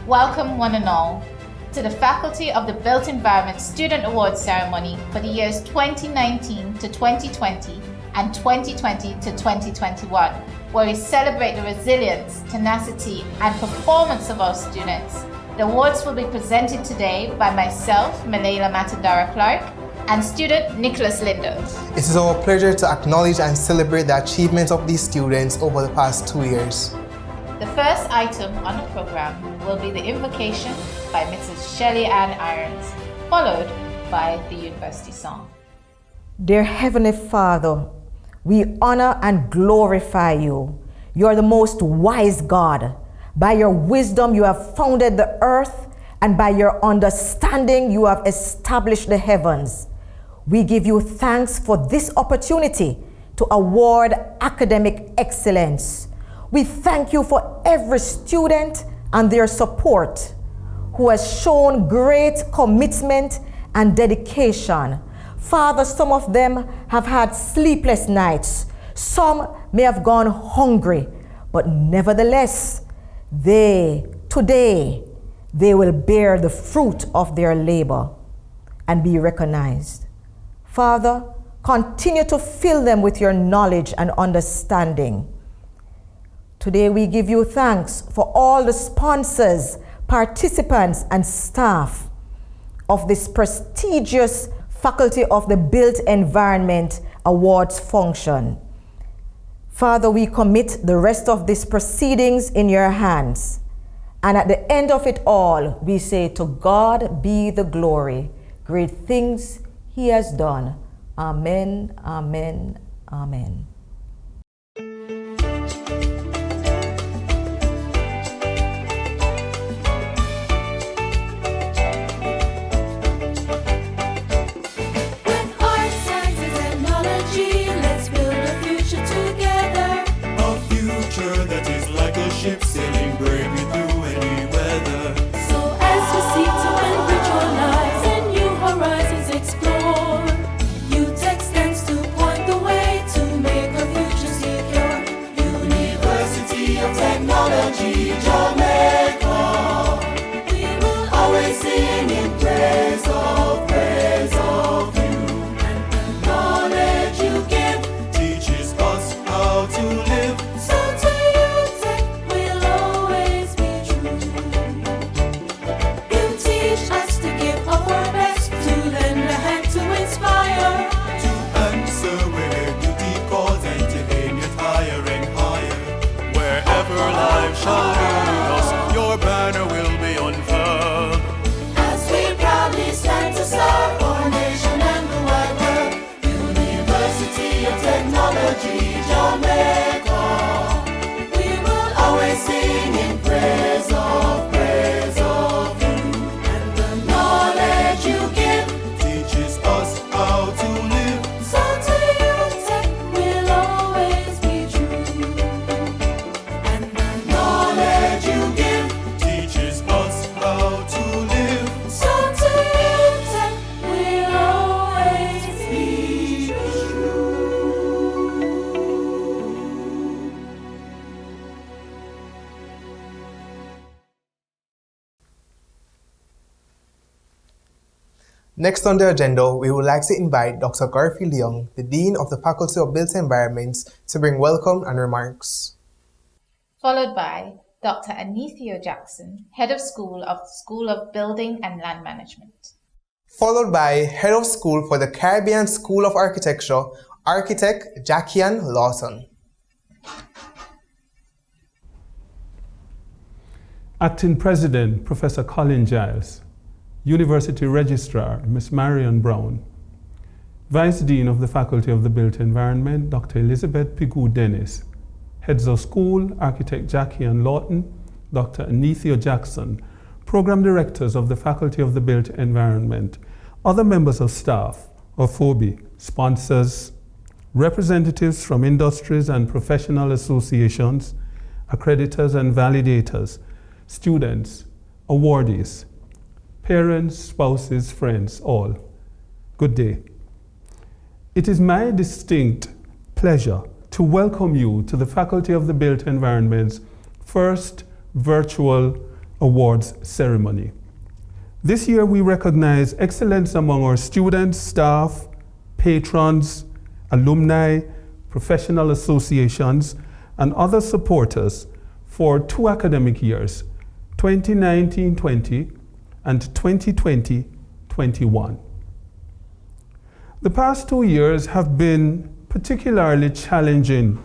Welcome one and all to the Faculty of the Built Environment Student Awards Ceremony for the years 2019 to 2020 and 2020 to 2021, where we celebrate the resilience, tenacity, and performance of our students. The awards will be presented today by myself, Malayla Matandara Clark, and student Nicholas Lindo. It is our pleasure to acknowledge and celebrate the achievements of these students over the past 2 years. The first item on the program will be the invocation by Mrs. Shelley Ann Irons, followed by the university song. Dear Heavenly Father, we honor and glorify you. You are the most wise God. By your wisdom you have founded the earth, and by your understanding you have established the heavens. We give you thanks for this opportunity to award academic excellence. We thank you for every student and their support who has shown great commitment and dedication. Father, some of them have had sleepless nights. Some may have gone hungry, but nevertheless, today, they will bear the fruit of their labor and be recognized. Father, continue to fill them with your knowledge and understanding. Today we give you thanks for all the sponsors, participants, and staff of this prestigious Faculty of the Built Environment Awards function. Father, we commit the rest of these proceedings in your hands. And at the end of it all, we say, to God be the glory. Great things he has done. Amen, amen, amen. Ship sailing bravely through any weather. So as we seek to enrich our lives and new horizons explore, you take steps to point the way to make our future secure. University of Technology, Jamaica. We will always sing in praise of you. And the knowledge you give teaches us how to live. So to us, your banner will be unfurled. As we proudly stand to serve our nation and the wide world. University of Technology, Jamaica. We will always sing in praise of you. And the knowledge you give teaches us how to live. So to you, Tech will always be true. You give teaches us how to live. So to you, Tech will always be true. Next on the agenda, we would like to invite Dr. Garfield Young, the Dean of the Faculty of Built Environments, to bring welcome and remarks. Followed by Dr. Anithio Jackson, Head of School of Building and Land Management. Followed by Head of School for the Caribbean School of Architecture, Architect Jackie-Ann Lawson. Acting President, Professor Colin Giles. University Registrar, Ms. Marion Brown. Vice Dean of the Faculty of the Built Environment, Dr. Elizabeth Pigou Dennis. Heads of School, Architect Jackie-Ann Lawton, Dr. Anithio Jackson, Program Directors of the Faculty of the Built Environment, other members of staff of FOBI, sponsors, representatives from industries and professional associations, accreditors and validators, students, awardees, parents, spouses, friends, all. Good day. It is my distinct pleasure to welcome you to the Faculty of the Built Environment's first virtual Awards ceremony. This year we recognize excellence among our students, staff, patrons, alumni, professional associations, and other supporters for 2 academic years, 2019-20 and 2020-21. The past 2 years have been particularly challenging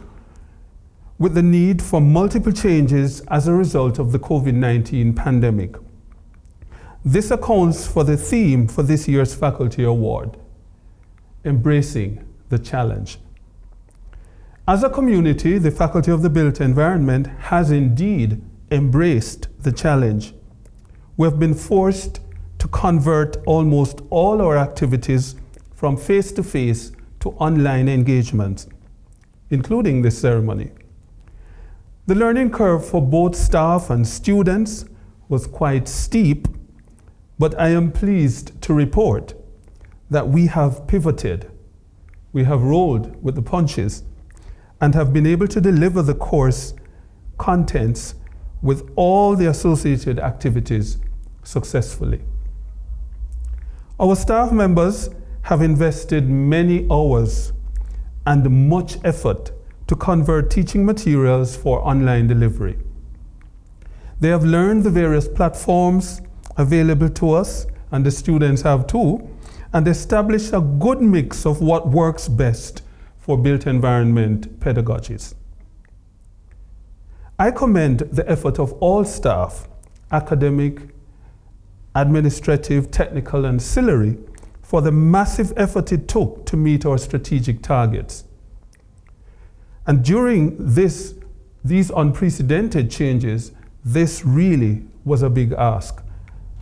with the need for multiple changes as a result of the COVID-19 pandemic. This accounts for the theme for this year's Faculty Award, Embracing the Challenge. As a community, the Faculty of the Built Environment has indeed embraced the challenge. We have been forced to convert almost all our activities from face-to-face to online engagements, including this ceremony. The learning curve for both staff and students was quite steep, but I am pleased to report that we have pivoted, we have rolled with the punches, and have been able to deliver the course contents with all the associated activities successfully. Our staff members have invested many hours and much effort to convert teaching materials for online delivery. They have learned the various platforms available to us, and the students have too, and established a good mix of what works best for built environment pedagogies. I commend the effort of all staff, academic, administrative, technical, and ancillary, for the massive effort it took to meet our strategic targets. And during these unprecedented changes, this really was a big ask.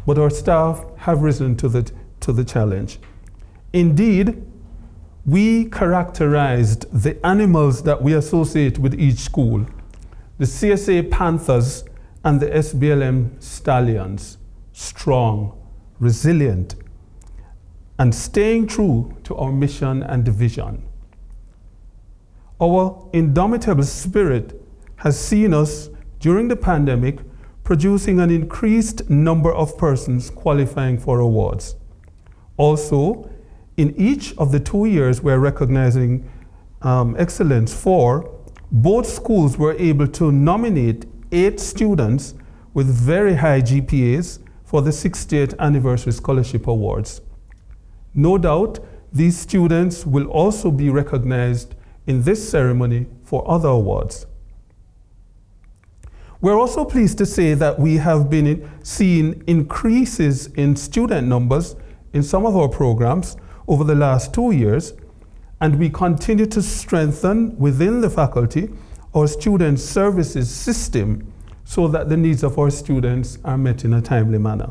But our staff have risen to the challenge. Indeed, we characterized the animals that we associate with each school, the CSA Panthers and the SBLM Stallions, strong, resilient, and staying true to our mission and vision. Our indomitable spirit has seen us, during the pandemic, producing an increased number of persons qualifying for awards. Also, in each of the 2 years we're recognizing excellence for, both schools were able to nominate 8 students with very high GPAs for the 60th Anniversary Scholarship Awards. No doubt, these students will also be recognized in this ceremony for other awards. We're also pleased to say that we have been seeing increases in student numbers in some of our programs over the last 2 years, and we continue to strengthen within the faculty our student services system so that the needs of our students are met in a timely manner.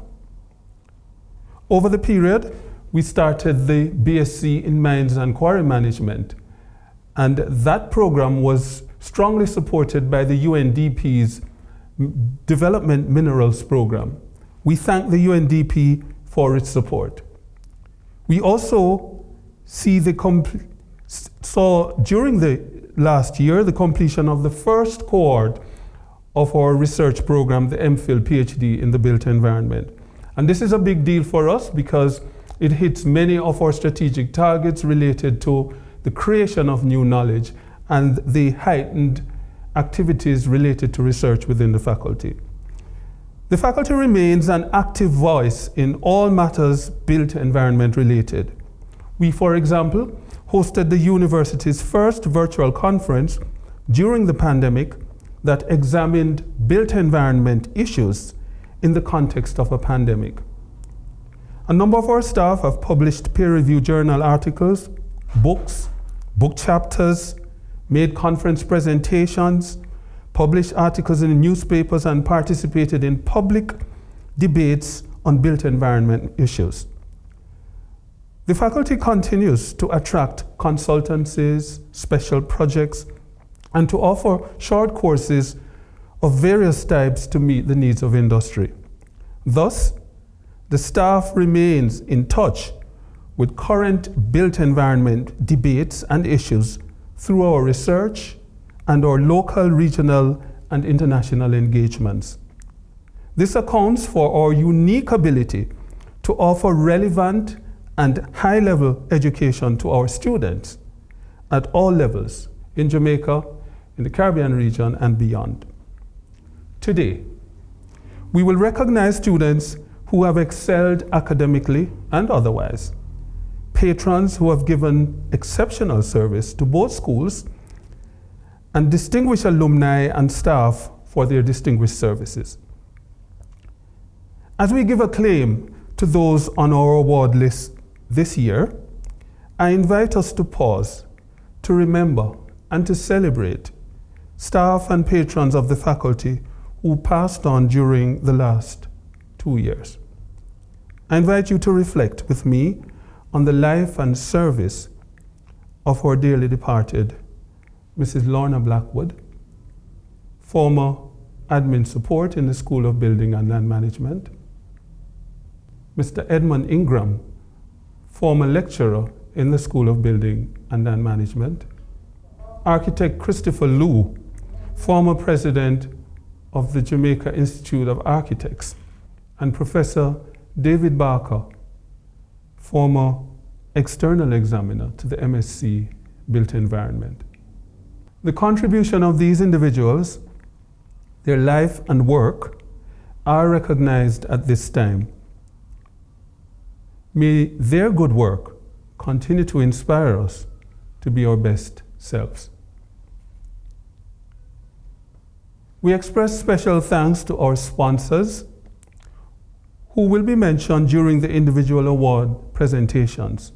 Over the period, we started the BSc in Mines and Quarry Management, and that program was strongly supported by the UNDP's Development Minerals Program. We thank the UNDP for its support. We also saw during the last year the completion of the first cohort of our research program, the MPhil PhD in the built environment. And this is a big deal for us because it hits many of our strategic targets related to the creation of new knowledge and the heightened activities related to research within the faculty. The faculty remains an active voice in all matters built environment related. We, for example, hosted the university's first virtual conference during the pandemic that examined built environment issues in the context of a pandemic. A number of our staff have published peer-reviewed journal articles, books, book chapters, made conference presentations, published articles in newspapers, and participated in public debates on built environment issues. The faculty continues to attract consultancies, special projects, and to offer short courses of various types to meet the needs of industry. Thus, the staff remains in touch with current built environment debates and issues through our research and our local, regional, and international engagements. This accounts for our unique ability to offer relevant and high-level education to our students at all levels in Jamaica, in the Caribbean region, and beyond. Today, we will recognize students who have excelled academically and otherwise, patrons who have given exceptional service to both schools, and distinguished alumni and staff for their distinguished services. As we give acclaim to those on our award list this year, I invite us to pause, to remember, and to celebrate staff and patrons of the faculty who passed on during the last 2 years. I invite you to reflect with me on the life and service of our dearly departed Mrs. Lorna Blackwood, former admin support in the School of Building and Land Management, Mr. Edmund Ingram, former lecturer in the School of Building and Land Management, Architect Christopher Liu, former president of the Jamaica Institute of Architects, and Professor David Barker, former external examiner to the MSc Built Environment. The contribution of these individuals, their life and work, are recognized at this time. May their good work continue to inspire us to be our best selves. We express special thanks to our sponsors, who will be mentioned during the individual award presentations.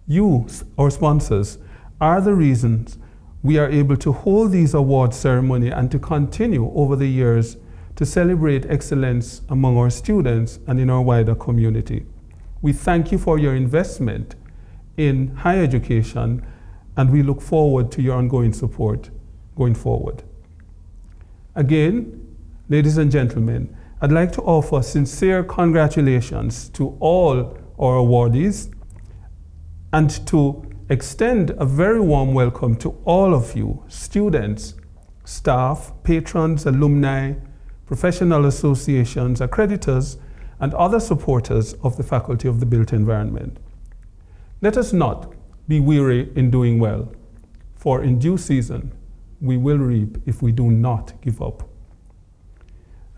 You, our sponsors, are the reasons we are able to hold these award ceremony and to continue over the years to celebrate excellence among our students and in our wider community. We thank you for your investment in higher education, and we look forward to your ongoing support going forward. Again, ladies and gentlemen, I'd like to offer sincere congratulations to all our awardees and to extend a very warm welcome to all of you, students, staff, patrons, alumni, professional associations, accreditors, and other supporters of the Faculty of the Built Environment. Let us not be weary in doing well, for in due season we will reap if we do not give up.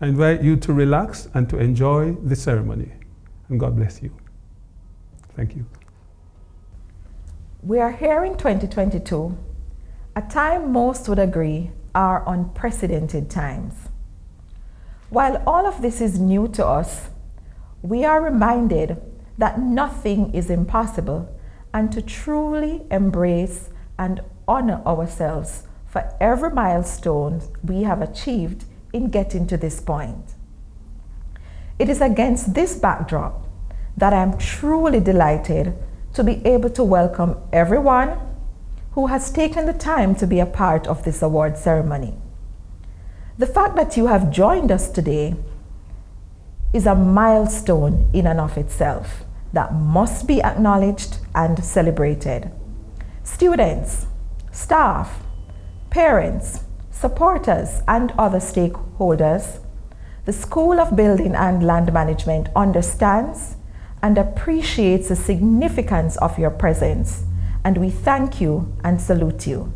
I invite you to relax and to enjoy the ceremony, and God bless you. Thank you. We are here in 2022, a time most would agree are unprecedented times. While all of this is new to us, we are reminded that nothing is impossible, and to truly embrace and honor ourselves for every milestone we have achieved in getting to this point. It is against this backdrop that I am truly delighted to be able to welcome everyone who has taken the time to be a part of this award ceremony. The fact that you have joined us today is a milestone in and of itself that must be acknowledged and celebrated. Students, staff, parents, supporters, and other stakeholders, the School of Building and Land Management understands and appreciates the significance of your presence, and we thank you and salute you.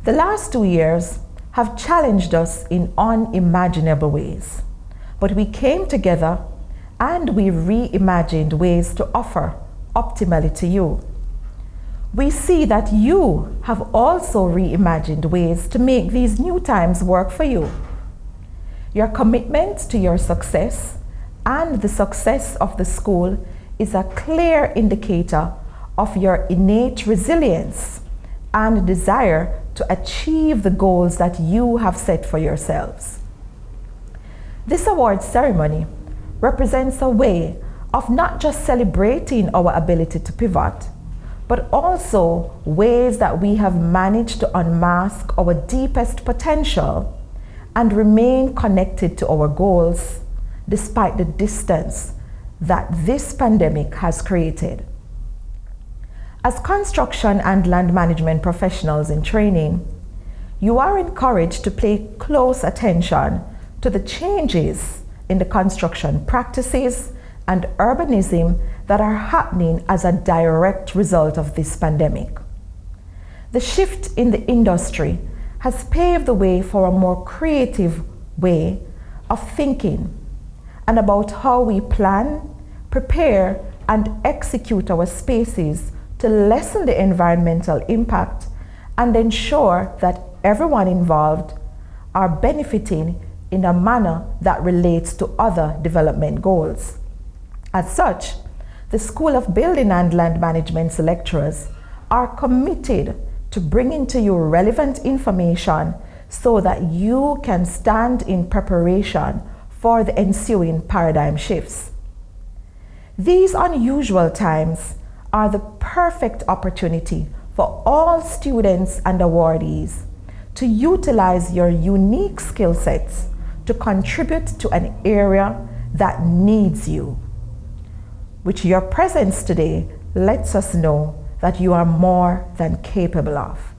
The last 2 years have challenged us in unimaginable ways, but we came together and we reimagined ways to offer optimally to you. We see that you have also reimagined ways to make these new times work for you. Your commitment to your success and the success of the school is a clear indicator of your innate resilience and desire to achieve the goals that you have set for yourselves. This award ceremony represents a way of not just celebrating our ability to pivot, but also ways that we have managed to unmask our deepest potential and remain connected to our goals despite the distance that this pandemic has created. As construction and land management professionals in training, you are encouraged to pay close attention to the changes in the construction practices and urbanism that are happening as a direct result of this pandemic. The shift in the industry has paved the way for a more creative way of thinking and about how we plan, prepare, and execute our spaces to lessen the environmental impact and ensure that everyone involved are benefiting in a manner that relates to other development goals. As such, the School of Building and Land Management's lecturers are committed to bringing to you relevant information so that you can stand in preparation for the ensuing paradigm shifts. These unusual times are the perfect opportunity for all students and awardees to utilize your unique skill sets to contribute to an area that needs you, which your presence today lets us know that you are more than capable of.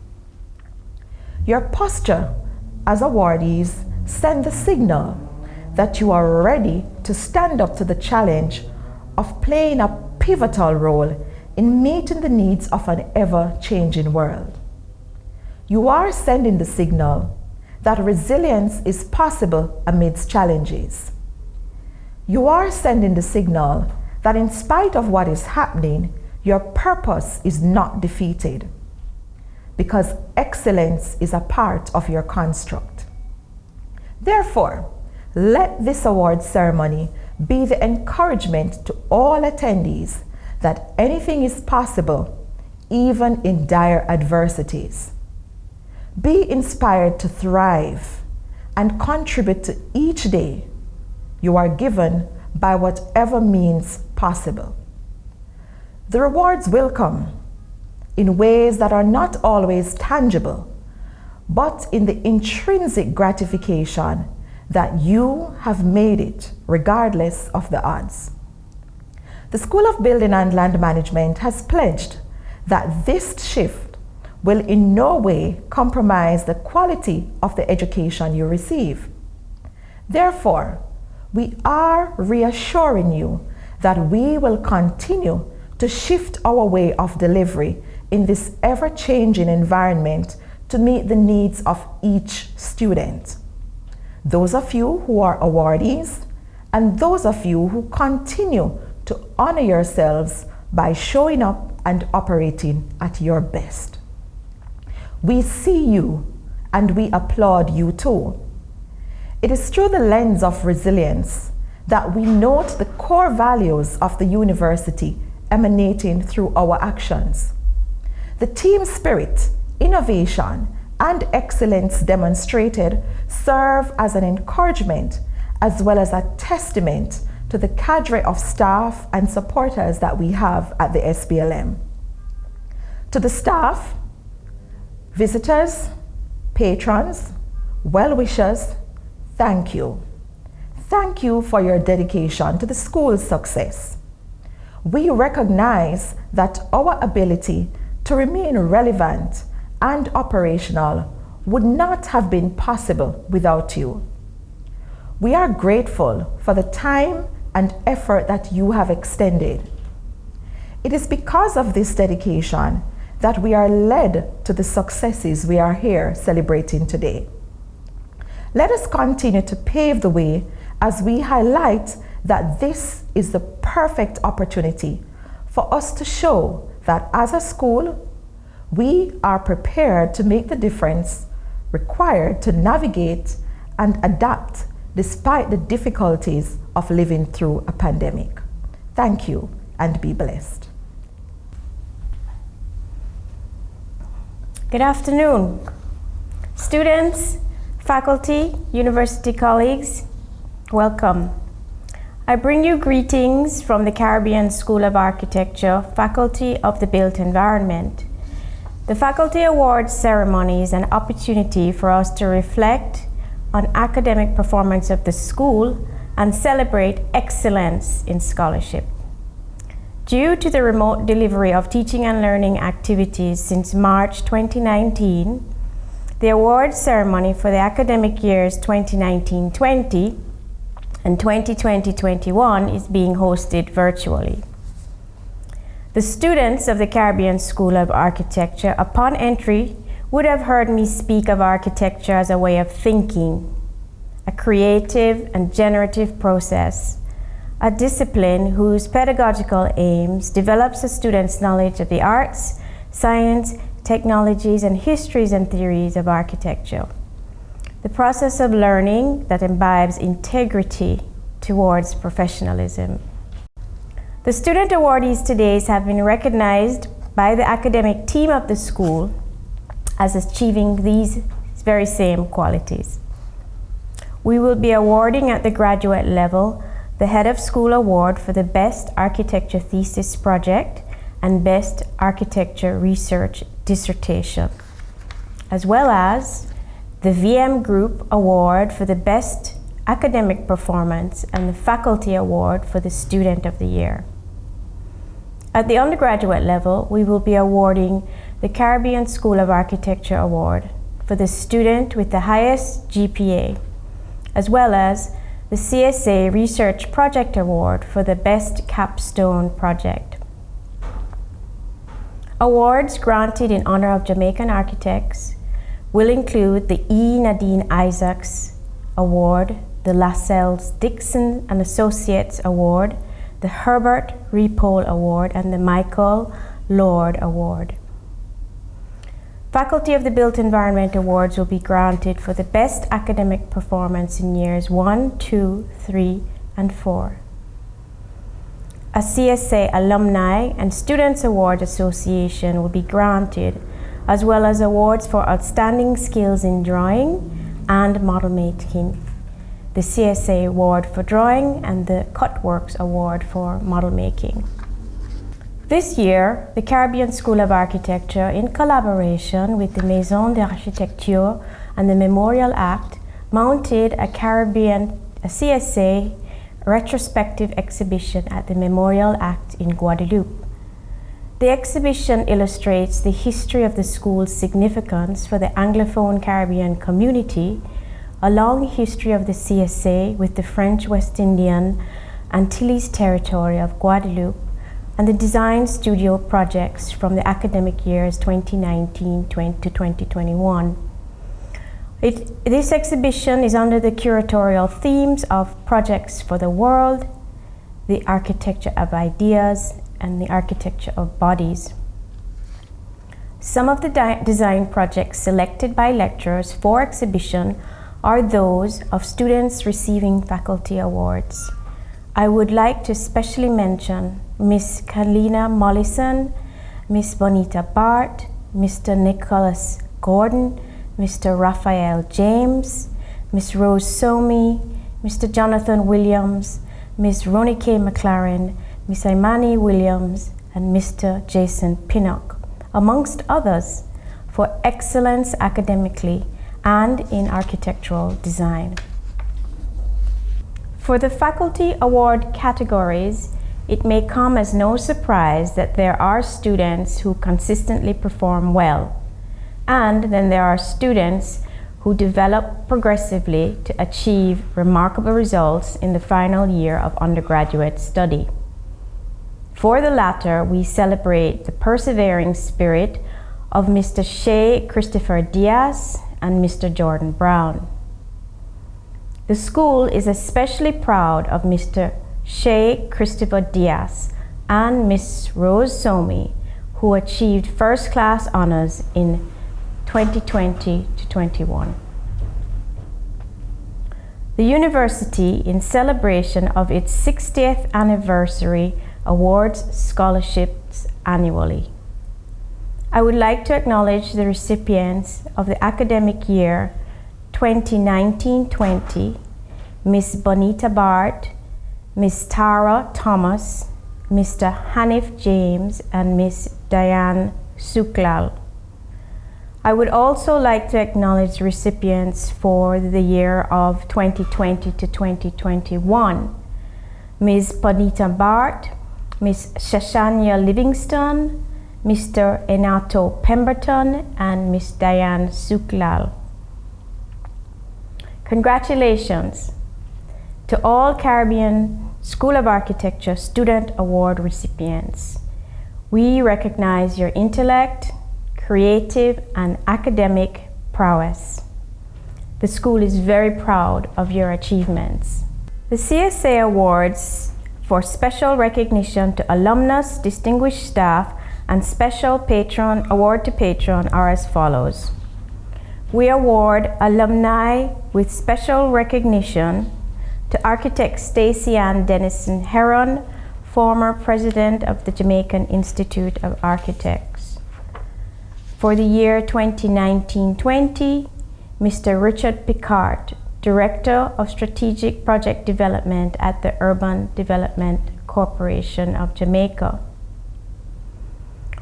Your posture as awardees send the signal that you are ready to stand up to the challenge of playing a pivotal role in meeting the needs of an ever-changing world. You are sending the signal that resilience is possible amidst challenges. You are sending the signal that in spite of what is happening, your purpose is not defeated, because excellence is a part of your construct. Therefore, let this award ceremony be the encouragement to all attendees that anything is possible, even in dire adversities. Be inspired to thrive and contribute to each day you are given by whatever means possible. The rewards will come in ways that are not always tangible, but in the intrinsic gratification that you have made it regardless of the odds. The School of Building and Land Management has pledged that this shift will in no way compromise the quality of the education you receive. Therefore, we are reassuring you that we will continue to shift our way of delivery in this ever-changing environment to meet the needs of each student. Those of you who are awardees and those of you who continue to honor yourselves by showing up and operating at your best. We see you and we applaud you too. It is through the lens of resilience that we note the core values of the university emanating through our actions. The team spirit, innovation, and excellence demonstrated serve as an encouragement as well as a testament to the cadre of staff and supporters that we have at the SBLM. To the staff, visitors, patrons, well-wishers, thank you. Thank you for your dedication to the school's success. We recognize that our ability to remain relevant and operational would not have been possible without you. We are grateful for the time and effort that you have extended. It is because of this dedication that we are led to the successes we are here celebrating today. Let us continue to pave the way as we highlight that this is the perfect opportunity for us to show that as a school, we are prepared to make the difference required to navigate and adapt despite the difficulties of living through a pandemic. Thank you and be blessed. Good afternoon, students, faculty, university colleagues, welcome. I bring you greetings from the Caribbean School of Architecture, Faculty of the Built Environment. The Faculty Awards ceremony is an opportunity for us to reflect on academic performance of the school and celebrate excellence in scholarship. Due to the remote delivery of teaching and learning activities since March 2019, The awards ceremony for the academic years 2019-20 and 2020-21 is being hosted virtually. The students of the Caribbean School of Architecture, upon entry, would have heard me speak of architecture as a way of thinking, a creative and generative process, a discipline whose pedagogical aims develops a student's knowledge of the arts, science, technologies, and histories and theories of architecture. The process of learning that imbibes integrity towards professionalism. The student awardees today have been recognized by the academic team of the school as achieving these very same qualities. We will be awarding at the graduate level the Head of School Award for the Best Architecture Thesis Project and Best Architecture Research Dissertation, as well as the VM Group Award for the Best Academic Performance and the Faculty Award for the Student of the Year. At the undergraduate level, we will be awarding the Caribbean School of Architecture Award for the student with the highest GPA, as well as the CSA Research Project Award for the Best Capstone Project. Awards granted in honor of Jamaican architects will include the E. Nadine Isaacs Award, the Lascelles Dixon and Associates Award, the Herbert Repole Award, and the Michael Lord Award. Faculty of the Built Environment Awards will be granted for the best academic performance in years 1, 2, 3, and 4. A CSA Alumni and Students Award Association will be granted, as well as awards for outstanding skills in drawing and model making, the CSA Award for Drawing and the Cutworks Award for Model Making. This year, the Caribbean School of Architecture, in collaboration with the Maison d'Architecture and the Memorial Act, mounted a CSA retrospective exhibition at the Memorial Act in Guadeloupe. The exhibition illustrates the history of the school's significance for the Anglophone Caribbean community, a long history of the CSA with the French West Indian Antilles territory of Guadeloupe, and the design studio projects from the academic years 2019 to 2021. This exhibition is under the curatorial themes of Projects for the World, the Architecture of Ideas, and the Architecture of Bodies. Some of the design projects selected by lecturers for exhibition are those of students receiving faculty awards. I would like to especially mention Miss Kalina Mollison, Miss Bonita Bart, Mr. Nicholas Gordon, Mr. Raphael James, Miss Rose Somi, Mr. Jonathan Williams, Miss Ronike McLaren, Miss Imani Williams, and Mr. Jason Pinnock, amongst others, for excellence academically and in architectural design. For the faculty award categories, it may come as no surprise that there are students who consistently perform well, and then there are students who develop progressively to achieve remarkable results in the final year of undergraduate study. For the latter, we celebrate the persevering spirit of Mr. Shea Christopher Diaz and Mr. Jordan Brown. The school is especially proud of Mr. Shea Christopher Diaz and Miss Rose Somi, who achieved first-class honors in 2020 to 21. The university, in celebration of its 60th anniversary, awards scholarships annually. I would like to acknowledge the recipients of the academic year 2019-20, Miss Bonita Bart, Miss Tara Thomas, Mr. Hanif James, and Miss Diane Suklal. I would also like to acknowledge recipients for the year of 2020 to 2021, Ms. Bonita Bart, Ms. Shashanya Livingston, Mr. Enato Pemberton and Ms. Diane Suklal. Congratulations to all Caribbean School of Architecture Student Award recipients. We recognize your intellect, creative, and academic prowess. The school is very proud of your achievements. The CSA Awards for special recognition to alumnus, distinguished staff, and special patron award to patron are as follows. We award alumni with special recognition to architect Stacey Ann Dennison Heron, former president of the Jamaican Institute of Architects. For the year 2019-20, Mr. Richard Picard, Director of Strategic Project Development at the Urban Development Corporation of Jamaica.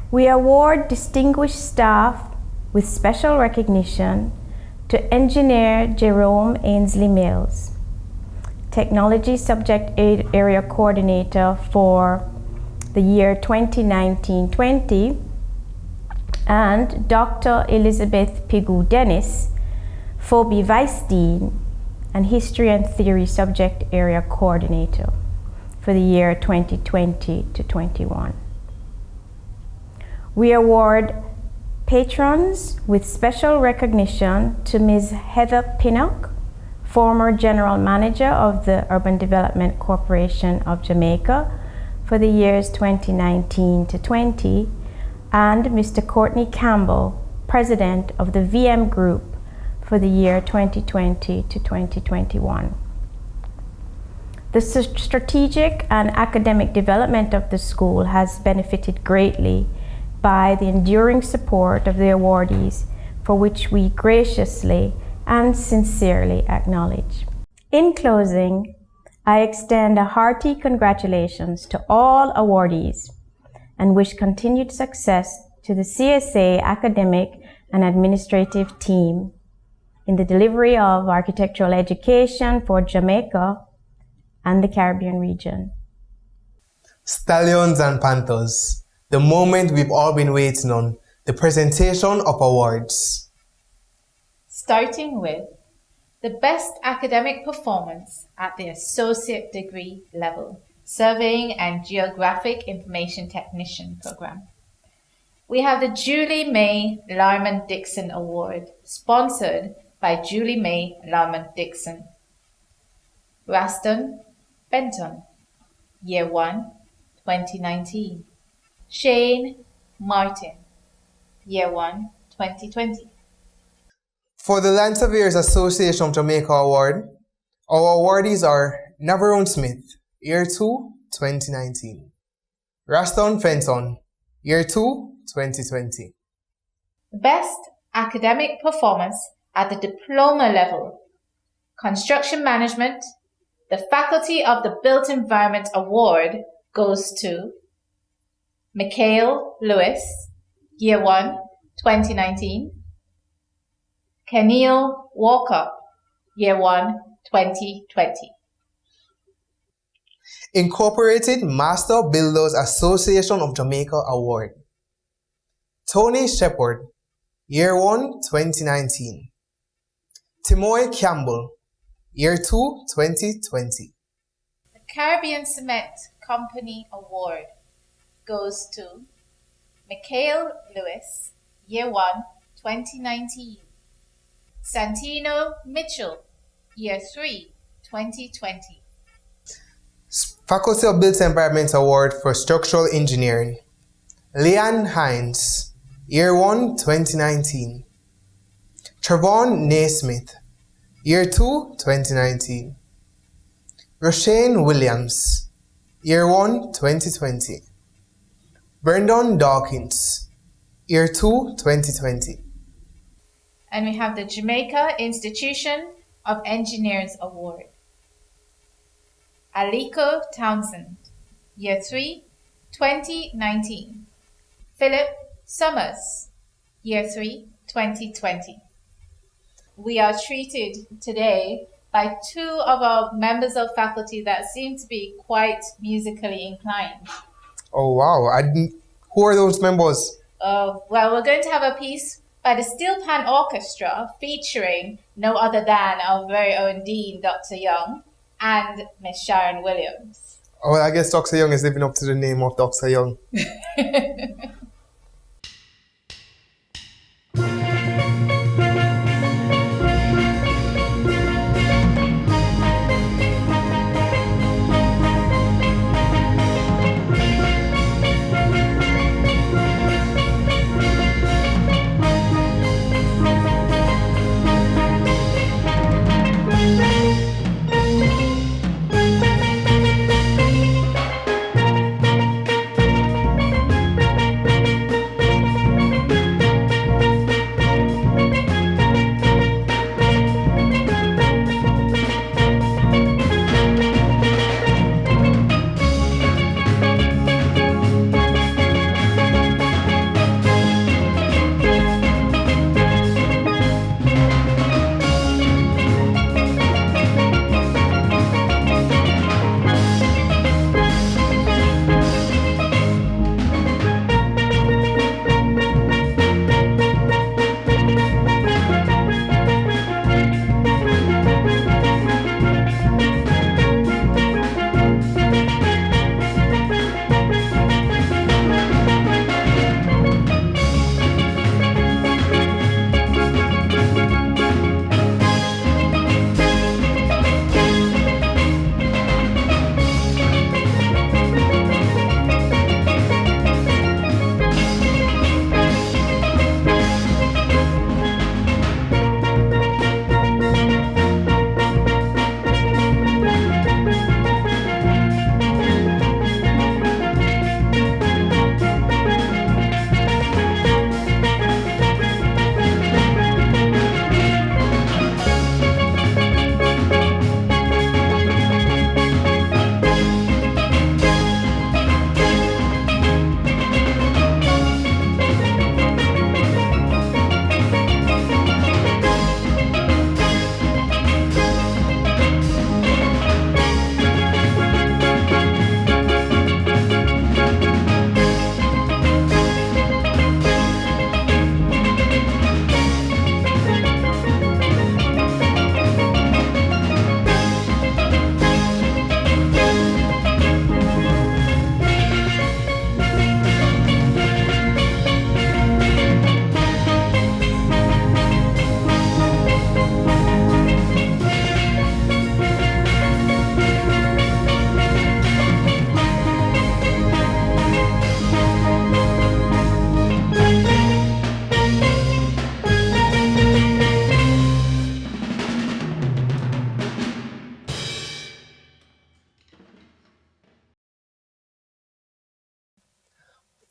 We award distinguished staff with special recognition to Engineer Jerome Ainsley Mills, Technology Subject Area Coordinator for the year 2019-20, and Dr. Elizabeth Pigou Dennis, Phoebe Vice Dean and History and Theory Subject Area Coordinator for the year 2020-21. We award patrons with special recognition to Ms. Heather Pinnock, former General Manager of the Urban Development Corporation of Jamaica for the years 2019-20, and Mr. Courtney Campbell, President of the VM Group for the year 2020-2021. The strategic and academic development of the school has benefited greatly by the enduring support of the awardees, for which we graciously and sincerely acknowledge. In closing, I extend a hearty congratulations to all awardees and wish continued success to the CSA academic and administrative team in the delivery of architectural education for Jamaica and the Caribbean region. Stallions and Panthers, the moment we've all been waiting on, the presentation of awards. Starting with the best academic performance at the associate degree level, Surveying and Geographic Information Technician program. We have the Julie May Larman Dixon Award, sponsored by Julie May Larman Dixon. Raston Benton, Year 1, 2019. Shane Martin, Year 1, 2020. For the Land Surveyors Association of Jamaica Award, our awardees are Navarone Smith, Year 2, 2019. Raston Fenton, Year 2, 2020. Best academic performance at the diploma level, Construction Management, the Faculty of the Built Environment Award goes to Mikhail Lewis, Year 1, 2019. Keneal Walker, Year 1, 2020. Incorporated Master Builders Association of Jamaica Award. Tony Shepard, Year 1, 2019. Timoy Campbell, Year 2, 2020. The Caribbean Cement Company Award goes to Mikhail Lewis, Year 1, 2019. Santino Mitchell, Year 3, 2020. Faculty of Built Environment Award for Structural Engineering. Leanne Hines, Year 1, 2019. Trevon Naismith, Year 2, 2019. Roshane Williams, Year 1, 2020. Brendan Dawkins, Year 2, 2020. And we have the Jamaica Institution of Engineers Award. Aliko Townsend, Year 3, 2019. Philip Summers, Year 3, 2020. We are treated today by two of our members of faculty that seem to be quite musically inclined. Oh wow, Who are those members? Oh, well, we're going to have a piece by the Steel Pan Orchestra featuring no other than our very own Dean, Dr. Young, and Miss Sharon Williams. Oh, well, I guess Dr. Young is living up to the name of Dr. Young.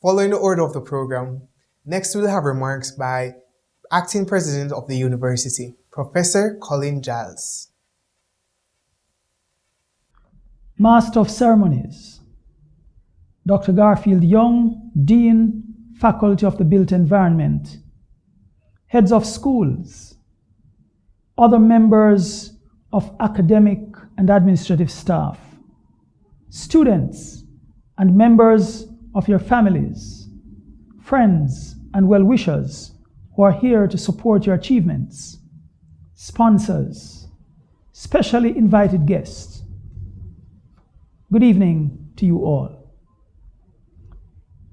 Following the order of the program, next we'll have remarks by Acting President of the University, Professor Colin Giles. Master of Ceremonies, Dr. Garfield Young, Dean, Faculty of the Built Environment, Heads of Schools, other members of academic and administrative staff, students and members of your families, friends and well-wishers who are here to support your achievements, sponsors, specially invited guests. Good evening to you all.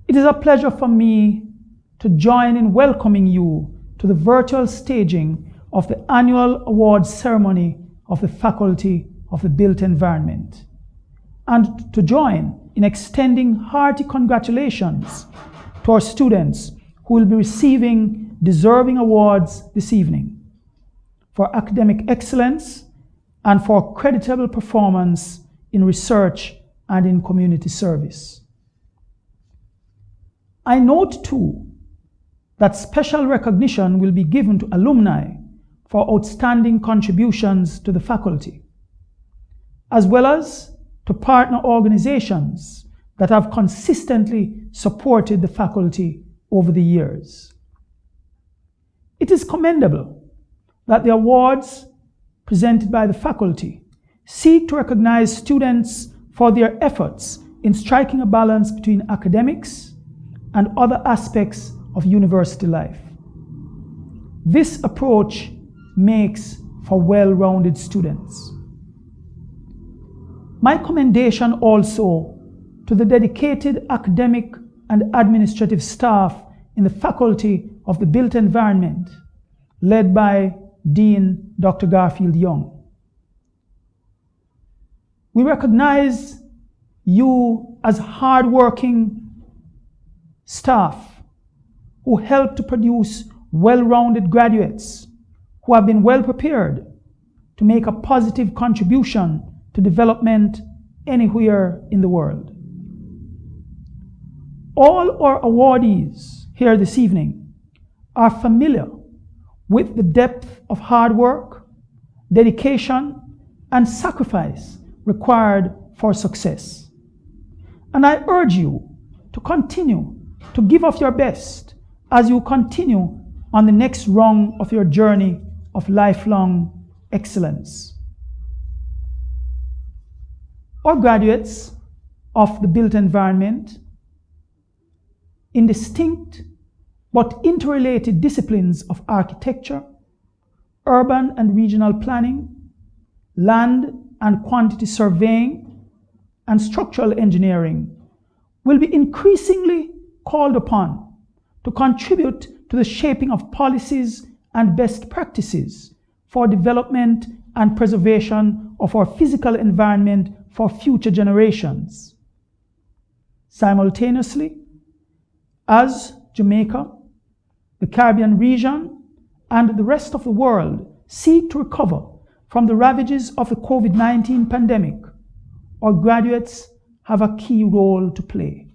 It is a pleasure for me to join in welcoming you to the virtual staging of the annual awards ceremony of the Faculty of the Built Environment, and to join in extending hearty congratulations to our students who will be receiving deserving awards this evening for academic excellence and for creditable performance in research and in community service. I note too that special recognition will be given to alumni for outstanding contributions to the faculty, as well as to partner organizations that have consistently supported the faculty over the years. It is commendable that the awards presented by the faculty seek to recognize students for their efforts in striking a balance between academics, and other aspects of university life. This approach makes for well-rounded students. My commendation also to the dedicated academic and administrative staff in the Faculty of the Built Environment, led by Dean Dr. Garfield Young. We recognize you as hardworking staff who help to produce well-rounded graduates who have been well prepared to make a positive contribution to development anywhere in the world. All our awardees here this evening are familiar with the depth of hard work, dedication, and sacrifice required for success. And I urge you to continue to give of your best as you continue on the next rung of your journey of lifelong excellence. Our graduates of the built environment in distinct but interrelated disciplines of architecture, urban and regional planning, land and quantity surveying, and structural engineering will be increasingly called upon to contribute to the shaping of policies and best practices for development and preservation of our physical environment for future generations. Simultaneously, as Jamaica, the Caribbean region, and the rest of the world seek to recover from the ravages of the COVID-19 pandemic, our graduates have a key role to play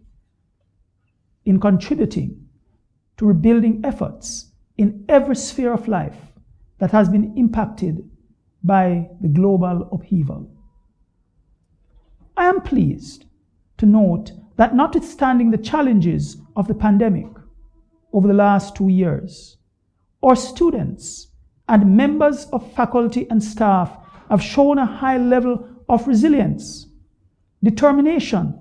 in contributing to rebuilding efforts in every sphere of life that has been impacted by the global upheaval. I am pleased to note that notwithstanding the challenges of the pandemic over the last 2 years, our students and members of faculty and staff have shown a high level of resilience, determination,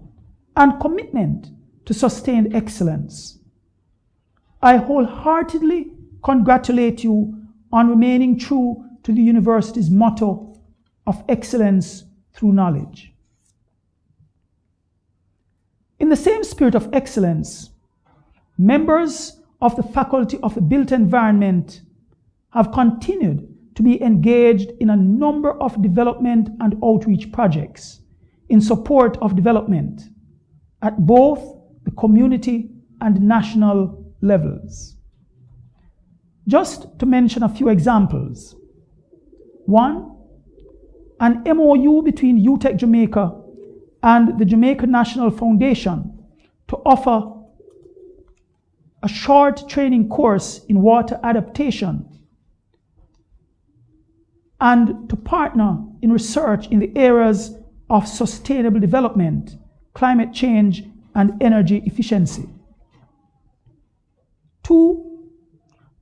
and commitment to sustained excellence. I wholeheartedly congratulate you on remaining true to the university's motto of excellence through knowledge. In the same spirit of excellence, members of the Faculty of the Built Environment have continued to be engaged in a number of development and outreach projects in support of development at both the community and national levels. Just to mention a few examples. 1, an MOU between UTech Jamaica and the Jamaica National Foundation to offer a short training course in water adaptation and to partner in research in the areas of sustainable development, climate change, and energy efficiency. 2,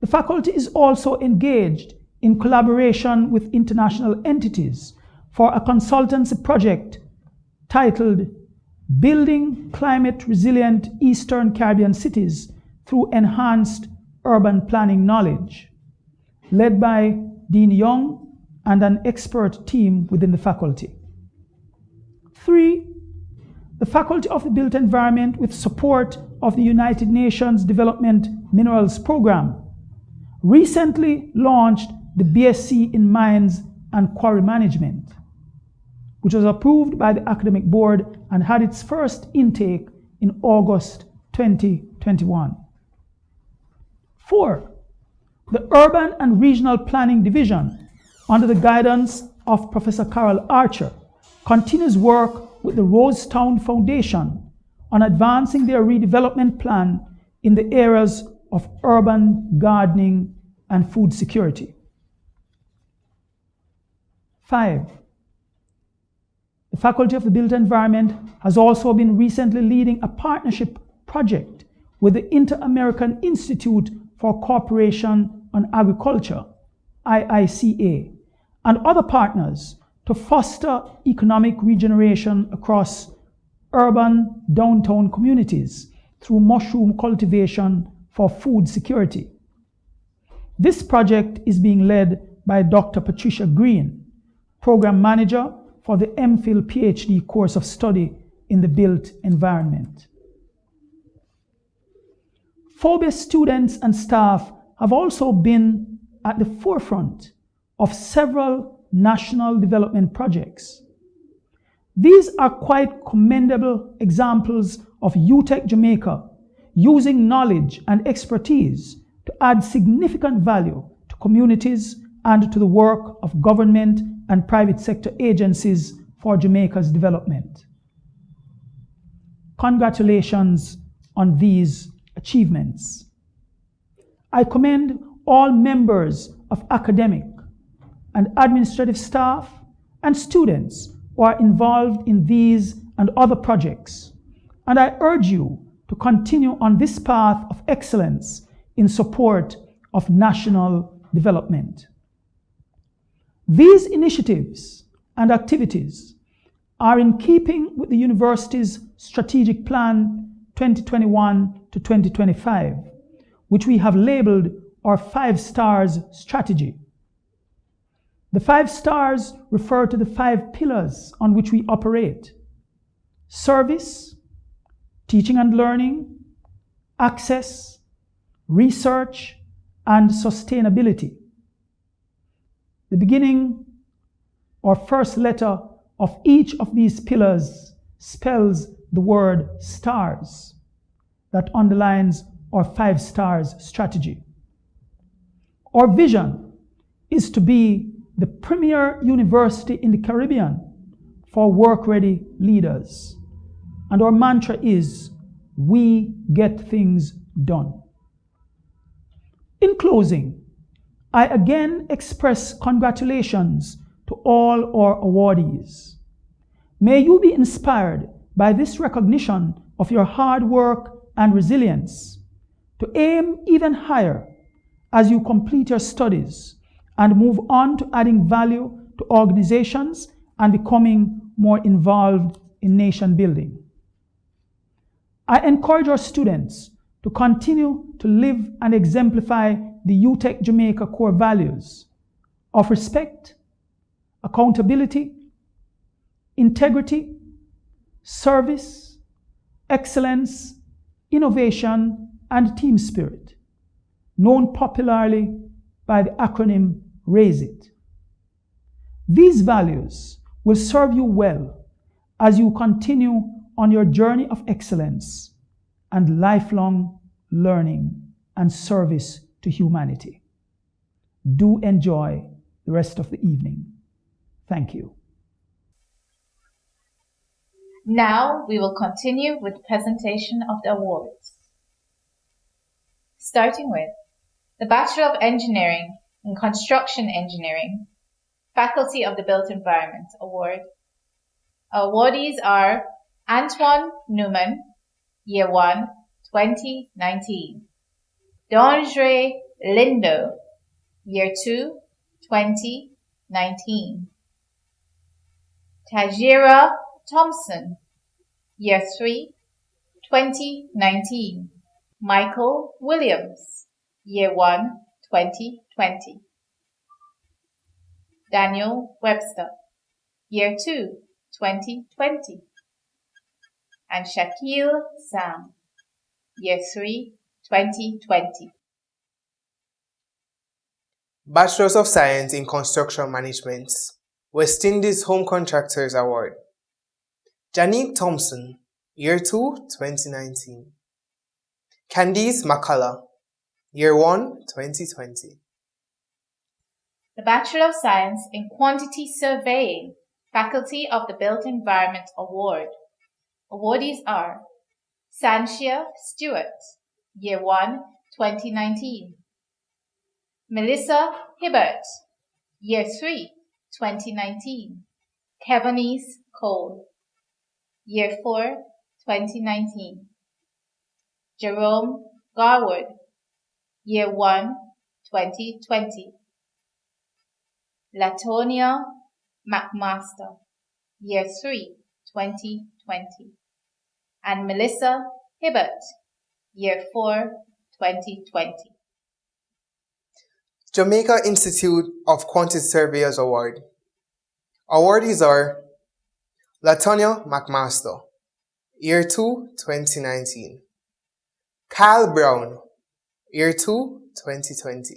the faculty is also engaged in collaboration with international entities for a consultancy project titled Building Climate Resilient Eastern Caribbean Cities Through Enhanced Urban Planning Knowledge, led by Dean Young and an expert team within the faculty. 3, the Faculty of the Built Environment, with support of the United Nations Development Minerals Program, recently launched the BSc in Mines and Quarry Management, which was approved by the academic board and had its first intake in August 2021. 4, the Urban and Regional Planning Division, under the guidance of Professor Carol Archer, continues work with the Rosetown Foundation on advancing their redevelopment plan in the areas of urban gardening and food security. 5, the Faculty of the Built Environment has also been recently leading a partnership project with the Inter-American Institute for Cooperation on Agriculture, IICA, and other partners to foster economic regeneration across urban downtown communities through mushroom cultivation for food security. This project is being led by Dr. Patricia Green, Program Manager for the MPhil PhD course of study in the built environment. Phobia students and staff have also been at the forefront of several national development projects. These are quite commendable examples of UTech Jamaica using knowledge and expertise to add significant value to communities and to the work of government and private sector agencies for Jamaica's development. Congratulations on these achievements. I commend all members of academic and administrative staff and students who are involved in these and other projects, and I urge you to continue on this path of excellence in support of national development. These initiatives and activities are in keeping with the university's strategic plan 2021 to 2025, which we have labeled our 5 Stars strategy. The 5 stars refer to the 5 pillars on which we operate: service, teaching and learning, access, research, and sustainability. The beginning or first letter of each of these pillars spells the word stars. That underlines our 5 stars strategy. Our vision is to be the premier university in the Caribbean for work-ready leaders. And our mantra is, we get things done. In closing, I again express congratulations to all our awardees. May you be inspired by this recognition of your hard work and resilience to aim even higher as you complete your studies and move on to adding value to organizations and becoming more involved in nation building. I encourage our students to continue to live and exemplify the UTech Jamaica core values of respect, accountability, integrity, service, excellence, innovation, and team spirit, known popularly by the acronym RAISE IT. These values will serve you well as you continue on your journey of excellence and lifelong learning and service to humanity. Do enjoy the rest of the evening. Thank you. Now we will continue with the presentation of the awards. Starting with the Bachelor of Engineering in Construction Engineering, Faculty of the Built Environment Award. Our awardees are Antoine Newman, Year 1, 2019. Dondre Lindo, Year 2, 2019. Tajira Thompson, Year 3, 2019. Michael Williams, Year 1, 2020. Daniel Webster, Year 2, 2020. And Shaquille Sam, Year 3, 2020. Bachelors of Science in Construction Management, West Indies Home Contractors Award. Janique Thompson, Year 2, 2019. Candice McCullough, Year 1, 2020. The Bachelor of Science in Quantity Surveying, Faculty of the Built Environment Award. Awardees are Sanchia Stewart, Year 1, 2019. Melissa Hibbert, Year 3, 2019. Kevanese Cole, Year 4, 2019. Jerome Garwood, Year 1, 2020. Latonia McMaster, Year 3, 2020. And Melissa Hibbert, Year 4, 2020. Jamaica Institute of Quantity Surveyors Award. Awardees are Latonia McMaster, Year 2, 2019. Kyle Brown, Year 2, 2020.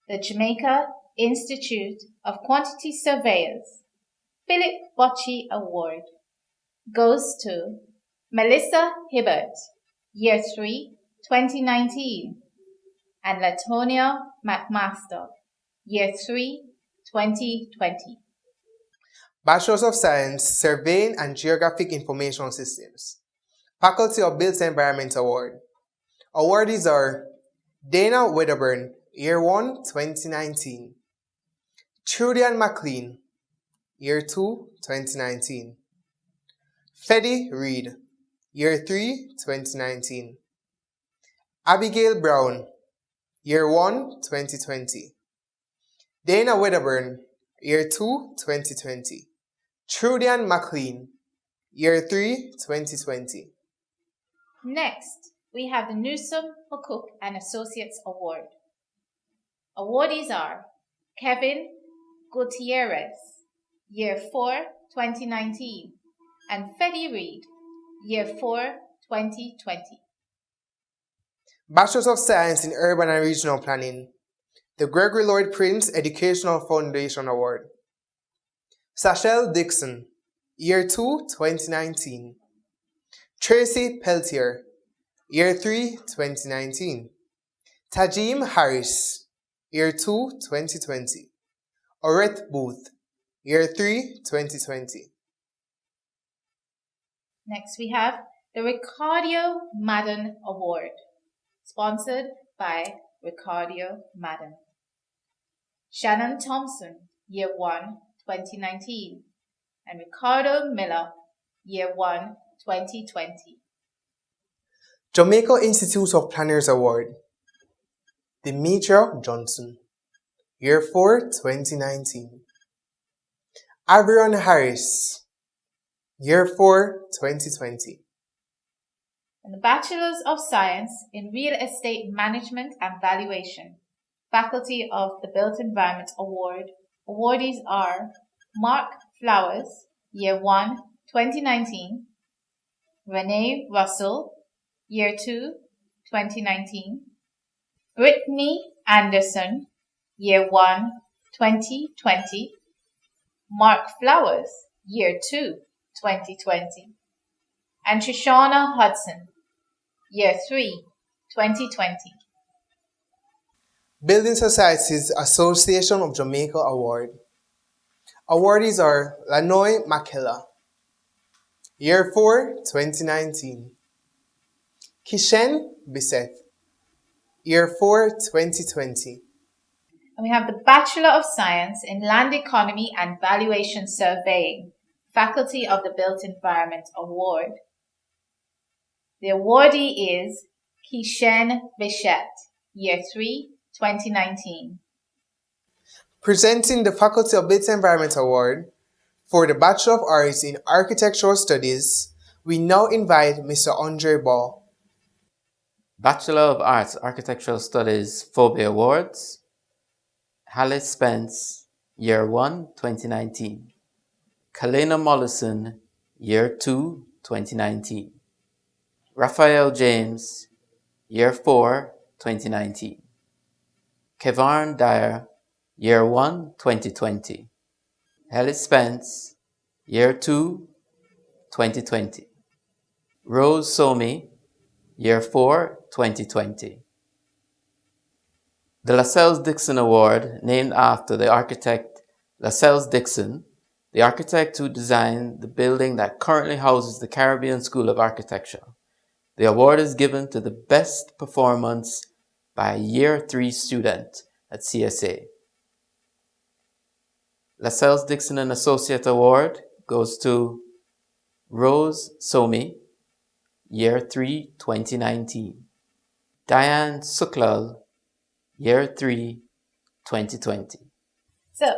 The Jamaica Institute of Quantity Surveyors Philip Bocci Award goes to Melissa Hibbert, Year 3, 2019, and Latonia McMaster, Year 3, 2020. Bachelors of Science, Surveying and Geographic Information Systems. Faculty of Built Environment Award. Awardees are Dana Wedderburn, Year 1, 2019. Trudian McLean, Year 2, 2019. Fedi Reed, Year 3, 2019. Abigail Brown, Year 1, 2020. Dana Wedderburn, Year 2, 2020. Trudian McLean, Year 3, 2020. Next, we have the Newsom, McCook and Associates Award. Awardees are Kevin Gutierrez, Year 4, 2019, and Fedi Reed, Year 4, 2020. Bachelors of Science in Urban and Regional Planning. The Gregory Lloyd Prince Educational Foundation Award. Sachelle Dixon, Year 2, 2019. Tracy Peltier, Year 3, 2019. Tajim Harris, Year 2, 2020. Orette Booth, Year 3, 2020. Next, we have the Ricardo Madden Award, sponsored by Ricardo Madden. Shannon Thompson, Year 1, 2019, and Ricardo Miller, Year 1, 2020. Jamaica Institute of Planners Award. Demetria Johnson, Year 4, 2019. Averion Harris, Year 4, 2020. And the Bachelors of Science in Real Estate Management and Valuation, Faculty of the Built Environment Award. Awardees are Mark Flowers, Year 1, 2019. Renee Russell, Year 2, 2019. Brittany Anderson, Year 1, 2020. Mark Flowers, Year 2, 2020. And Shoshana Hudson, Year 3, 2020. Building Societies Association of Jamaica Award. Awardees are Lanoy McKellar, Year 4, 2019. Kishen Bissett, Year 4, 2020. And we have the Bachelor of Science in Land Economy and Valuation Surveying, Faculty of the Built Environment Award. The awardee is Kishen Bichette, Year 3, 2019. Presenting the Faculty of Built Environment Award for the Bachelor of Arts in Architectural Studies, we now invite Mr. Andre Ball. Bachelor of Arts Architectural Studies Phobia Awards. Hallis Spence, Year 1, 2019. Kalena Mollison, Year 2, 2019. Raphael James, Year 4, 2019. Kevarn Dyer, Year 1, 2020. Hallis Spence, Year 2, 2020. Rose Somi, Year 4, 2020. The Lascelles Dixon Award, named after the architect Lascelles Dixon, the architect who designed the building that currently houses the Caribbean School of Architecture. The award is given to the best performance by a Year 3 student at CSA. Lascelles Dixon and Associate Award goes to Rose Somi, Year 3, 2019. Diane Suklal, Year 3, 2020. So,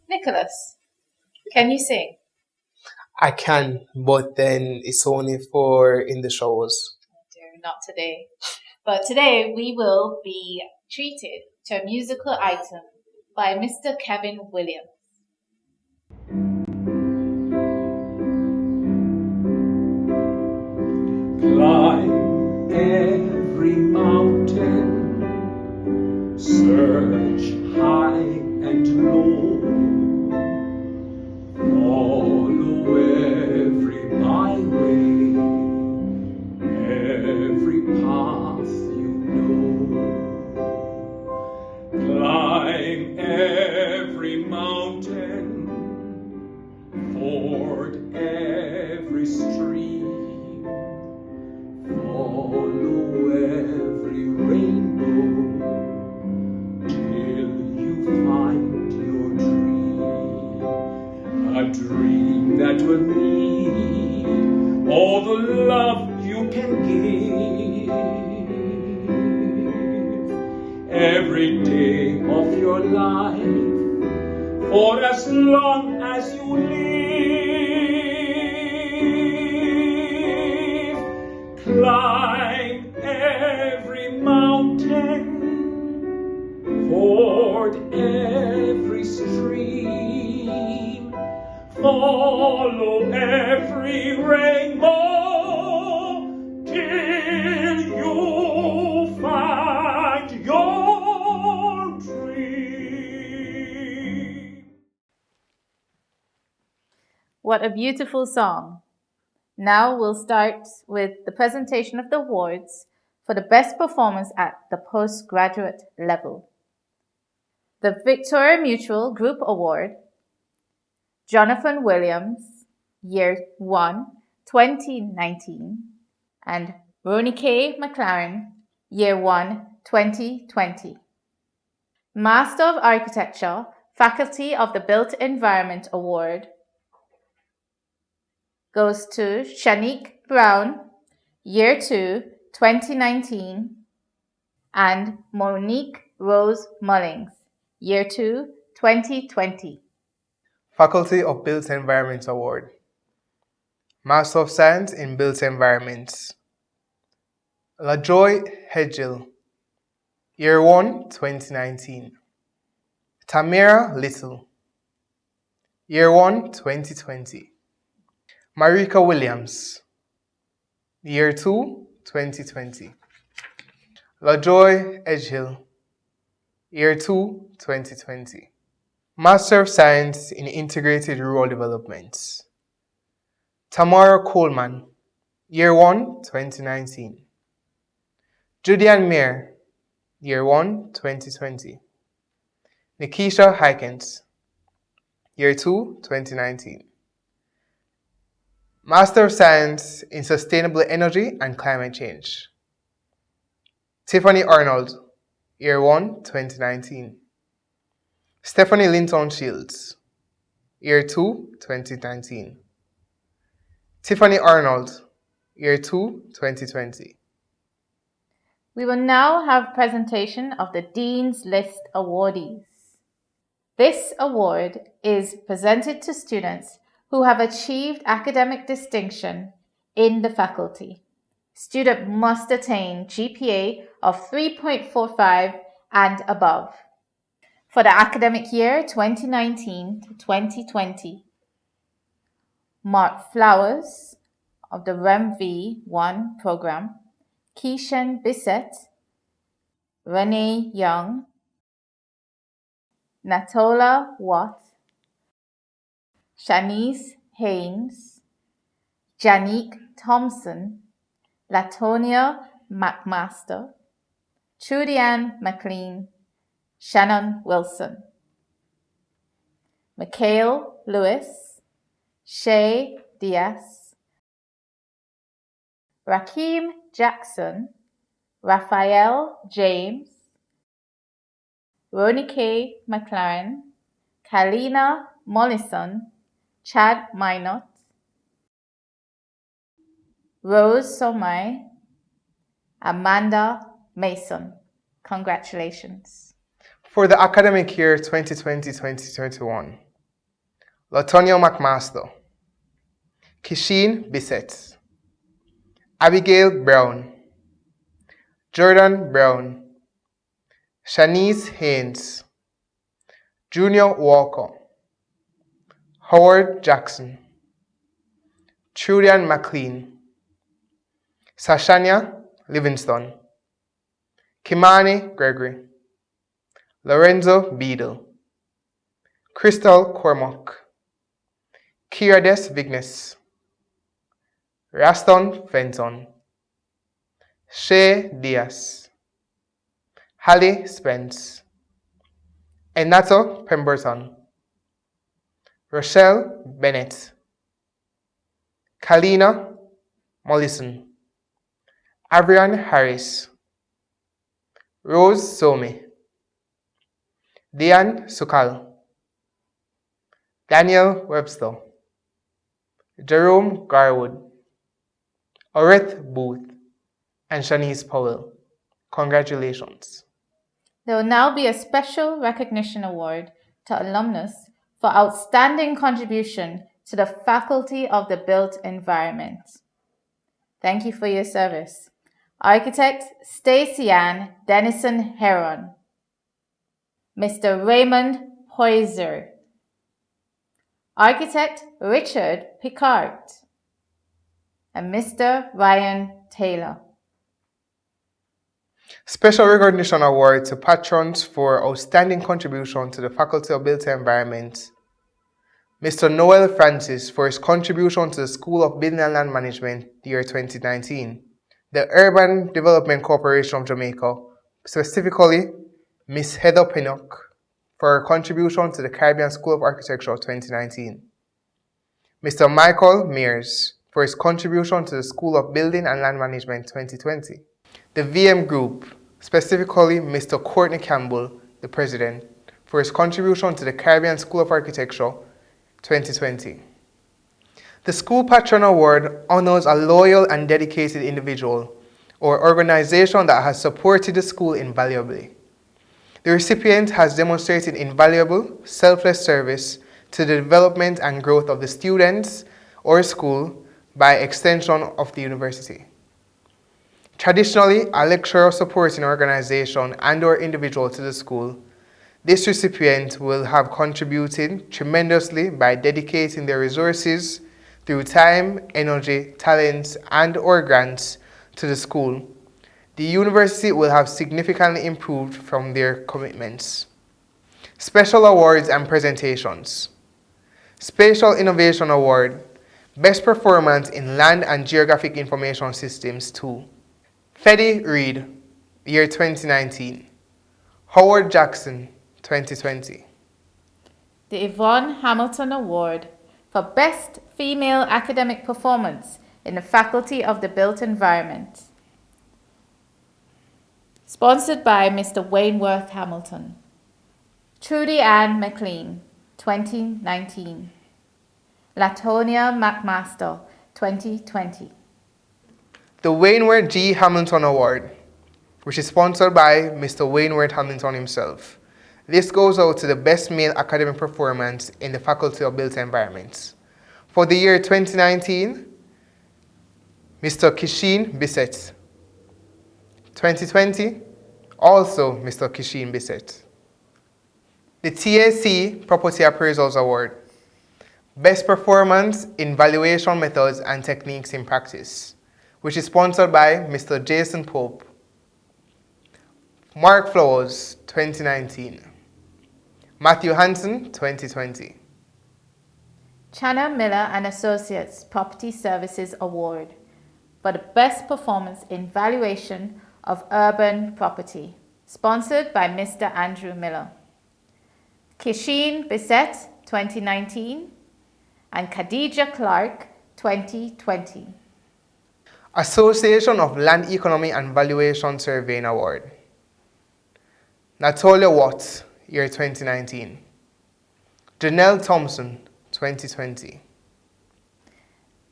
Nicholas, can you sing? I can, but then it's only for in the shows. Not today. But today we will be treated to a musical item by Mr. Kevin Williams. Climb every mountain, search high and low, follow every byway, every path you know. Climb every mountain, ford every stream, follow every rainbow till you find your dream. A dream that will need all the love you can give. Every day of your life, for as long as you live. Climb every mountain, ford every stream, follow every rainbow till you find your dream. What a beautiful song. Now we'll start with the presentation of the awards for the best performance at the postgraduate level. The Victoria Mutual Group Award, Jonathan Williams, Year 1, 2019, and Ronnie McLaren, Year 1, 2020. Master of Architecture, Faculty of the Built Environment Award goes to Shanique Brown, Year 2, 2019, and Monique Rose Mullings, Year 2, 2020. Faculty of Built Environment Award. Master of Science in Built Environments. LaJoy Hedgel, Year 1, 2019. Tamara Little, Year 1, 2020. Marika Williams, Year 2, 2020. LaJoy Edgehill, Year 2, 2020. Master of Science in Integrated Rural Development. Tamara Coleman, Year 1, 2019. Julian Mayer, Year 1, 2020. Nikisha Hykens, Year 2, 2019. Master of Science in Sustainable Energy and Climate Change. Tiffany Arnold, Year 1, 2019. Stephanie Linton Shields, Year 2, 2019. Tiffany Arnold, Year 2, 2020. We will now have presentation of the Dean's List awardees. This award is presented to students who have achieved academic distinction in the faculty. Student must attain GPA of 3.45 and above. For the academic year 2019 to 2020, Mark Flowers of the REMV1 program, Keishan Bissett, Renee Young, Natola Watt, Shanice Haynes, Janique Thompson, Latonia McMaster, Trudianne McLean, Shannon Wilson, Mikhail Lewis, Shay Diaz, Rakeem Jackson, Raphael James, Ronnie K. McLaren, Kalina Mollison, Chad Minot, Rose Somai, Amanda Mason. Congratulations. For the academic year 2020-2021, Latonia McMaster, Kisheen Bissett, Abigail Brown, Jordan Brown, Shanice Haynes, Junior Walker, Howard Jackson, Trudian McLean, Sashania Livingston, Kimani Gregory, Lorenzo Beadle, Crystal Cormack, Kirades Vignes, Raston Fenton, Shay Diaz, Hallie Spence, Enato Pemberton, Rochelle Bennett, Kalina Mollison, Avrian Harris, Rose Somi, Diane Sukal, Daniel Webster, Jerome Garwood, Oreth Booth, and Shanice Powell. Congratulations. There will now be a special recognition award to alumnus for outstanding contribution to the Faculty of the Built Environment. Thank you for your service. Architect Stacey Ann Dennison Heron, Mr. Raymond Hoyser, Architect Richard Picard, and Mr. Ryan Taylor. Special recognition award to patrons for outstanding contribution to the Faculty of Built Environment. Mr. Noel Francis for his contribution to the School of Building and Land Management year 2019. The Urban Development Corporation of Jamaica, specifically Ms. Heather Pinnock for her contribution to the Caribbean School of Architecture 2019. Mr. Michael Mears for his contribution to the School of Building and Land Management 2020. The VM Group, specifically Mr. Courtney Campbell, the President, for his contribution to the Caribbean School of Architecture 2020. The School Patron Award honors a loyal and dedicated individual or organization that has supported the school invaluably. The recipient has demonstrated invaluable, selfless service to the development and growth of the students or school by extension of the university. Traditionally, a lecturer supporting an organization and/or individual to the school, this recipient will have contributed tremendously by dedicating their resources through time, energy, talents, and/or grants to the school. The university will have significantly improved from their commitments. Special awards and presentations. Spatial Innovation Award, Best Performance in Land and Geographic Information Systems 2. Fedi Reed, year 2019. Howard Jackson, 2020. The Yvonne Hamilton Award for Best Female Academic Performance in the Faculty of the Built Environment. Sponsored by Mr. Wayneworth Hamilton. Trudy Ann McLean, 2019. Latonia McMaster, 2020. The Wayneworth G. Hamilton Award, which is sponsored by Mr. Wayneworth Hamilton himself. This goes out to the best male academic performance in the Faculty of Built Environments. For the year 2019, Mr. Kisheen Bissett. 2020, also Mr. Kisheen Bissett. The TAC Property Appraisals Award, Best Performance in Valuation Methods and Techniques in Practice, which is sponsored by Mr. Jason Pope. Mark Flowers, 2019. Matthew Hansen, 2020. Channa Miller and Associates Property Services Award for the Best Performance in Valuation of Urban Property, sponsored by Mr. Andrew Miller. Kisheen Bissett, 2019, and Khadija Clark, 2020. Association of Land Economy and Valuation Surveying Award. Natalia Watts, year 2019. Janelle Thompson, 2020.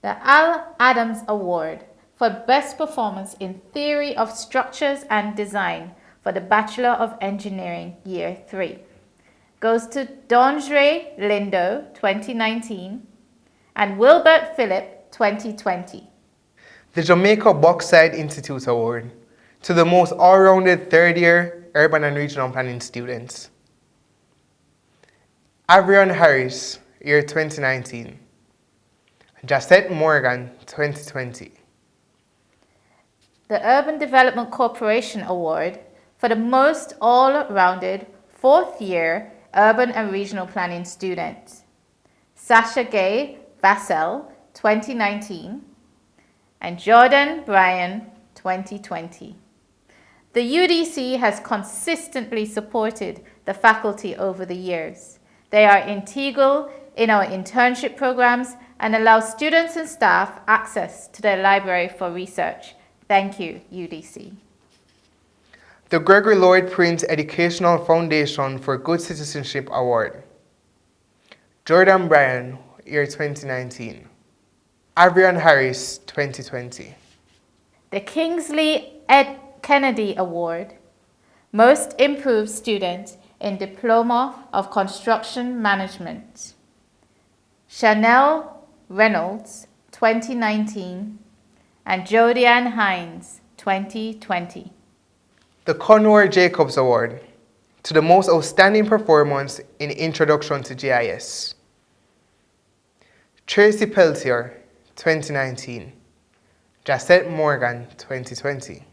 The Al Adams Award for Best Performance in Theory of Structures and Design for the Bachelor of Engineering, Year 3, goes to Dondre Lindo, 2019, and Wilbert Phillip, 2020. The Jamaica Bauxite Institute Award to the most all-rounded third-year urban and regional planning students. Avrion Harris, year 2019. Jacette Morgan, 2020. The Urban Development Corporation Award for the most all-rounded fourth-year urban and regional planning student. Sasha Gay Vassell, 2019, and Jordan Bryan, 2020. The UDC has consistently supported the faculty over the years. They are integral in our internship programs and allow students and staff access to their library for research. Thank you, UDC. The Gregory Lloyd Prince Educational Foundation for Good Citizenship Award. Jordan Bryan, year 2019. Avrion Harris, 2020. The Kingsley Ed Kennedy Award, Most Improved Student in Diploma of Construction Management. Chanel Reynolds, 2019, and Jodianne Hines, 2020. The Conwar Jacobs Award to the most outstanding performance in Introduction to GIS. Tracy Peltier, 2019. Jacette Morgan, 2020.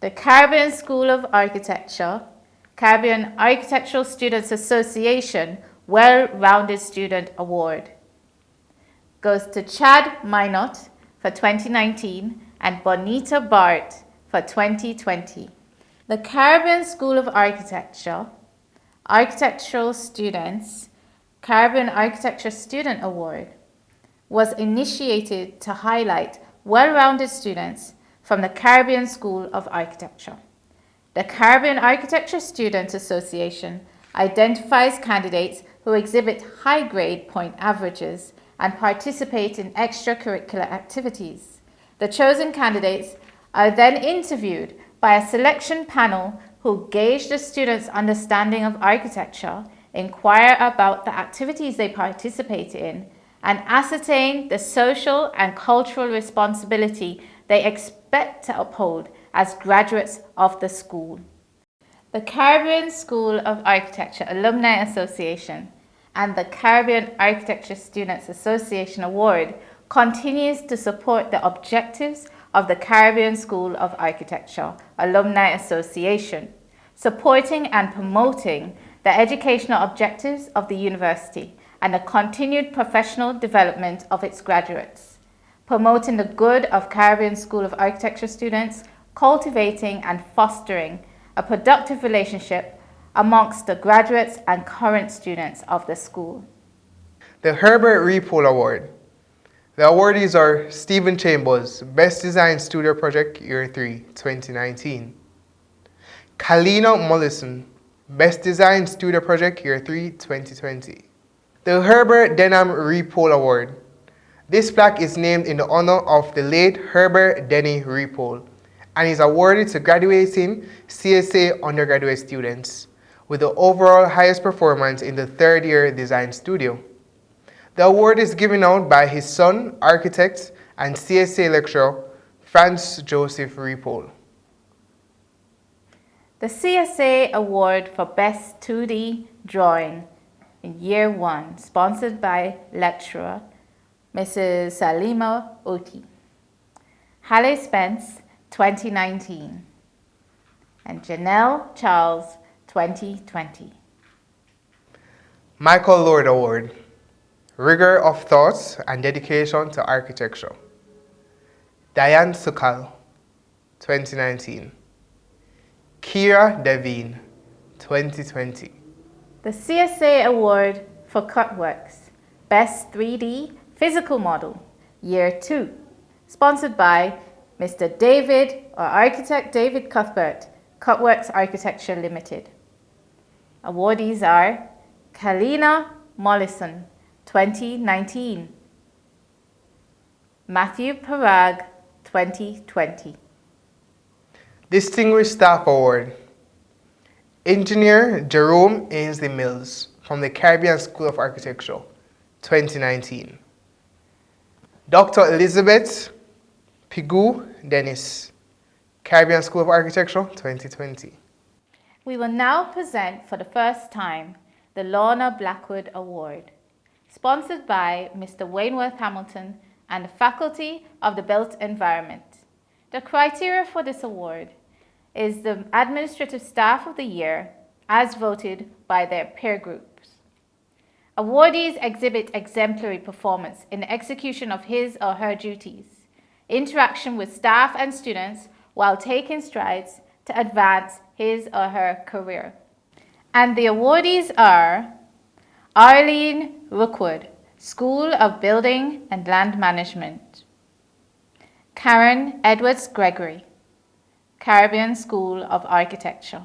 The Caribbean School of Architecture, Caribbean Architectural Students Association Well-Rounded Student Award goes to Chad Minot for 2019 and Bonita Bart for 2020. The Caribbean School of Architecture, Architectural Students, Caribbean Architecture Student Award was initiated to highlight well-rounded students from the Caribbean School of Architecture. The Caribbean Architecture Students Association identifies candidates who exhibit high grade point averages and participate in extracurricular activities. The chosen candidates are then interviewed by a selection panel who gauge the students' understanding of architecture, inquire about the activities they participate in, and ascertain the social and cultural responsibility they expect to uphold as graduates of the school. The Caribbean School of Architecture Alumni Association and the Caribbean Architecture Students Association Award continues to support the objectives of the Caribbean School of Architecture Alumni Association, supporting and promoting the educational objectives of the university and the continued professional development of its graduates, promoting the good of Caribbean School of Architecture students, cultivating and fostering a productive relationship amongst the graduates and current students of the school. The Herbert Repole Award. The awardees are Stephen Chambers, Best Design Studio Project Year 3, 2019. Kalina Mollison, Best Design Studio Project Year 3, 2020. The Herbert Denham Repole Award. This plaque is named in the honor of the late Herbert Denny Repole and is awarded to graduating CSA undergraduate students with the overall highest performance in the third-year design studio. The award is given out by his son, architect, and CSA lecturer, Franz Joseph Repole. The CSA Award for Best 2D Drawing in Year 1, sponsored by lecturer Mrs. Salima Oti. Halle Spence, 2019, and Janelle Charles, 2020. Michael Lord Award. Rigor of Thoughts and Dedication to Architecture. Diane Sukal, 2019. Kira Devine, 2020. The CSA Award for Cutworks, Best 3D Physical Model, Year 2, sponsored by Mr. David or Architect David Cuthbert, Cutworks Architecture Limited. Awardees are Kalina Mollison, 2019. Matthew Parag, 2020. Distinguished Staff Award. Engineer Jerome Ainsley Mills from the Caribbean School of Architecture, 2019. Dr. Elizabeth Pigou Dennis, Caribbean School of Architecture, 2020. We will now present for the first time the Lorna Blackwood Award, sponsored by Mr. Wayneworth Hamilton and the Faculty of the Built Environment. The criteria for this award is the Administrative Staff of the Year as voted by their peer groups. Awardees exhibit exemplary performance in the execution of his or her duties, interaction with staff and students while taking strides to advance his or her career. And the awardees are Arlene Rookwood, School of Building and Land Management; Karen Edwards Gregory, Caribbean School of Architecture;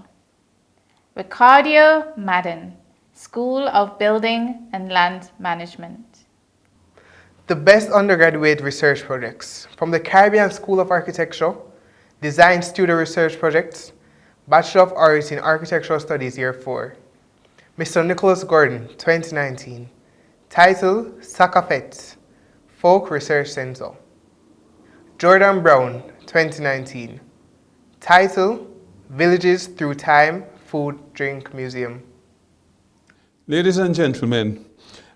Ricardo Madden, School of Building and Land Management. The best undergraduate research projects from the Caribbean School of Architecture, Design Studio Research Projects, Bachelor of Arts in Architectural Studies Year 4. Mr. Nicholas Gordon, 2019. Title, Sakafet, Folk Research Center. Jordan Brown, 2019. Title, Villages Through Time, Food, Drink Museum. Ladies and gentlemen,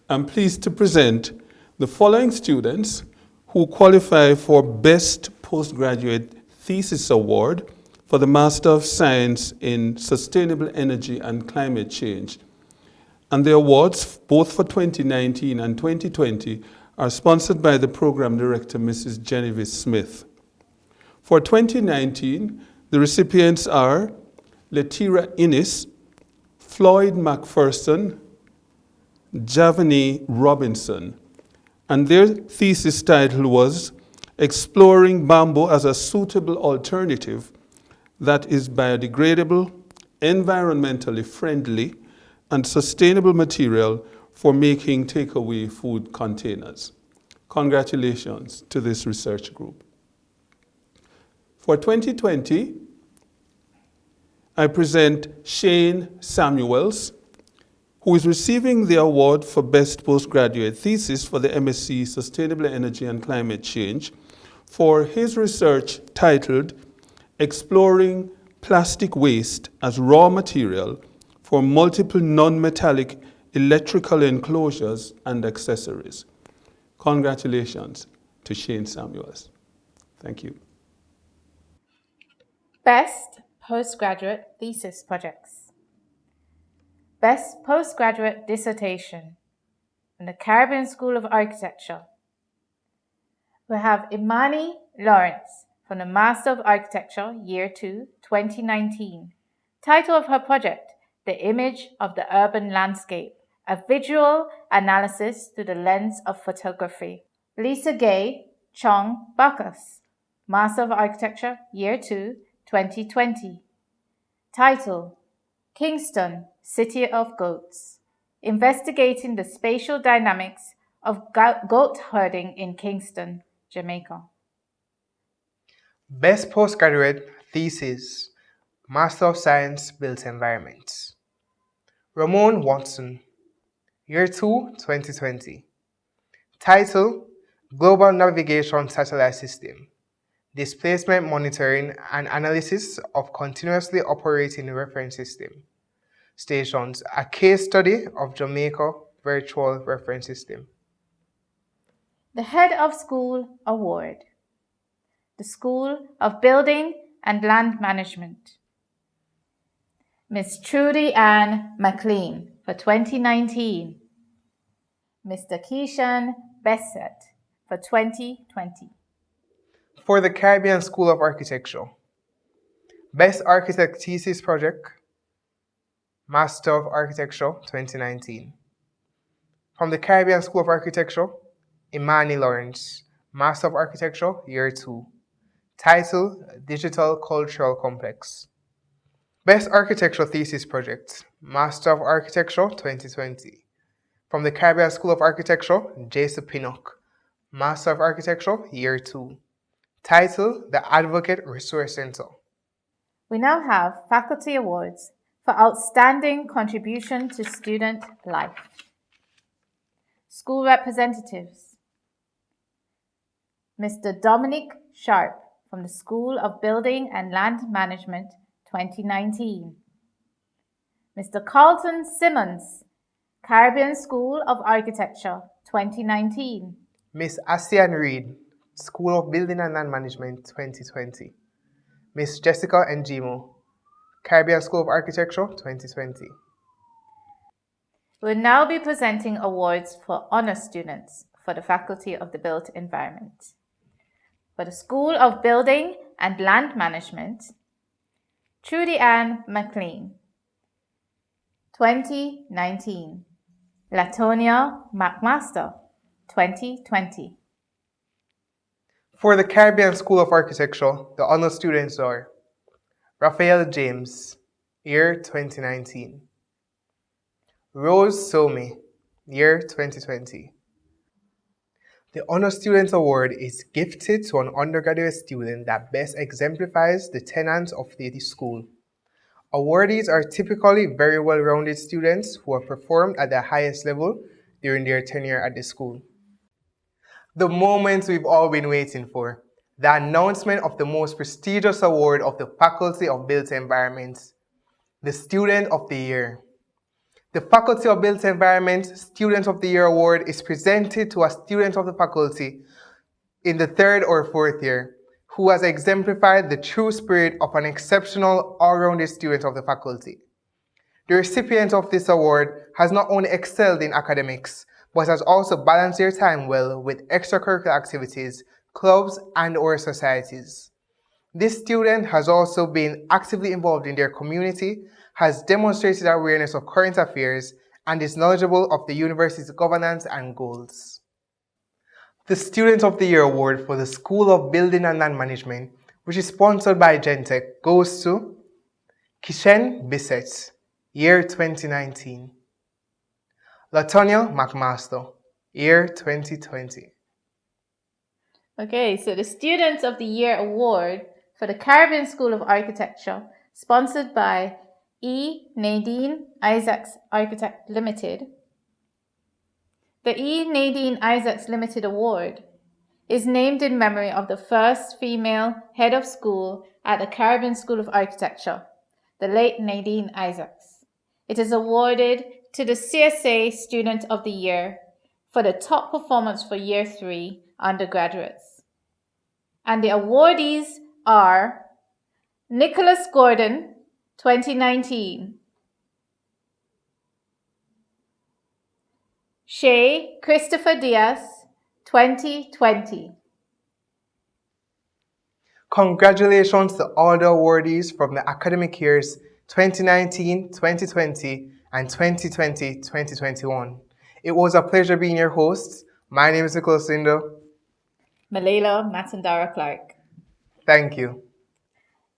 I'm pleased to present the following students who qualify for Best Postgraduate Thesis Award for the Master of Science in Sustainable Energy and Climate Change. And the awards, both for 2019 and 2020, are sponsored by the Program Director, Mrs. Genevieve Smith. For 2019, the recipients are Letira Innis, Floyd McPherson, Javani Robinson, and their thesis title was Exploring Bamboo as a Suitable Alternative that is Biodegradable, Environmentally Friendly, and Sustainable Material for Making Takeaway Food Containers. Congratulations to this research group. For 2020, I present Shane Samuels, who is receiving the award for Best Postgraduate Thesis for the MSc Sustainable Energy and Climate Change for his research titled Exploring Plastic Waste as Raw Material for Multiple Non-Metallic Electrical Enclosures and Accessories. Congratulations to Shane Samuels. Thank you. Best Postgraduate Thesis Projects. Best Postgraduate Dissertation in the Caribbean School of Architecture. We have Imani Lawrence from the Master of Architecture, Year 2, 2019. Title of her project, The Image of the Urban Landscape, a visual analysis through the lens of photography. Lisa Gay Chong Bacchus, Master of Architecture, Year 2, 2020. Title, Kingston, City of Goats, investigating the spatial dynamics of goat herding in Kingston, Jamaica. Best Postgraduate Thesis, Master of Science, Built Environment. Ramon Watson, Year 2, 2020. Title, Global Navigation Satellite System, Displacement Monitoring and Analysis of Continuously Operating Reference System. Stations, a case study of Jamaica Virtual Reference System. The Head of School Award. The School of Building and Land Management. Ms. Trudy Ann McLean for 2019. Mr. Keishan Bessett for 2020. For the Caribbean School of Architecture, Best Architect Thesis Project, Master of Architecture 2019. From the Caribbean School of Architecture, Imani Lawrence, Master of Architecture, Year 2. Title, Digital Cultural Complex. Best Architectural Thesis Project, Master of Architecture 2020. From the Caribbean School of Architecture, Jason Pinnock, Master of Architecture, Year 2. Title, The Advocate Resource Center. We now have Faculty Awards for Outstanding Contribution to Student Life. School Representatives. Mr. Dominic Sharp from the School of Building and Land Management, 2019. Mr. Carlton Simmons, Caribbean School of Architecture, 2019. Miss Asian Reed, School of Building and Land Management, 2020. Miss Jessica Njimo, Caribbean School of Architecture, 2020. We'll now be presenting awards for honor students for the Faculty of the Built Environment. For the School of Building and Land Management, Trudy Ann McLean, 2019. Latonia McMaster, 2020. For the Caribbean School of Architecture, the honor students are Raphael James, year 2019. Rose Somi, year 2020. The Honor Student Award is gifted to an undergraduate student that best exemplifies the tenets of the school. Awardees are typically very well-rounded students who have performed at the highest level during their tenure at the school. The moment we've all been waiting for, the announcement of the most prestigious award of the Faculty of Built Environment, the Student of the Year. The Faculty of Built Environment Student of the Year Award is presented to a student of the faculty in the 3rd or 4th year who has exemplified the true spirit of an exceptional all-rounded student of the faculty. The recipient of this award has not only excelled in academics, but has also balanced their time well with extracurricular activities, clubs, and/or societies. This student has also been actively involved in their community, has demonstrated awareness of current affairs, and is knowledgeable of the university's governance and goals. The Student of the Year Award for the School of Building and Land Management, which is sponsored by Gentech, goes to Kishen Bissett, year 2019. Latonia McMaster, year 2020. Okay, so the Student of the Year Award for the Caribbean School of Architecture, sponsored by E. Nadine Isaacs Architect Limited. The E. Nadine Isaacs Limited Award is named in memory of the first female head of school at the Caribbean School of Architecture, the late Nadine Isaacs. It is awarded to the CSA Student of the Year for the top performance for Year 3 undergraduates. And the awardees are Nicholas Gordon, 2019. Shay Christopher Diaz, 2020. Congratulations to all the awardees from the academic years 2019, 2020, and 2020-2021. It was a pleasure being your host. My name is Nicholas Lindo. Malayla Matandara Clark. Thank you.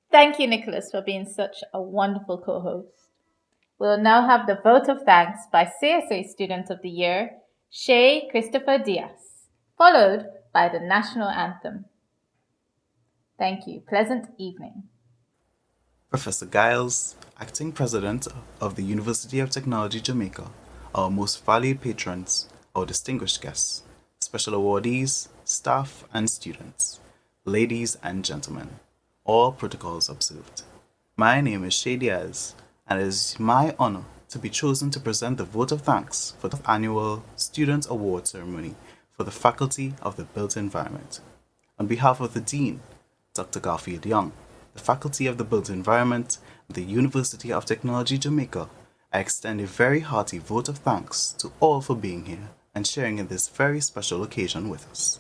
Thank you, Nicholas, for being such a wonderful co-host. We'll now have the vote of thanks by CSA Student of the Year, Shay Christopher Diaz, followed by the National Anthem. Thank you. Pleasant evening. Professor Giles, Acting President of the University of Technology Jamaica, our most valued patrons, our distinguished guests, special awardees, staff, and students, ladies and gentlemen, all protocols observed. My name is Shay Diaz, and it is my honor to be chosen to present the vote of thanks for the annual Student Award Ceremony for the Faculty of the Built Environment. On behalf of the Dean, Dr. Garfield Young, the Faculty of the Built Environment, and the University of Technology Jamaica, I extend a very hearty vote of thanks to all for being here and sharing in this very special occasion with us.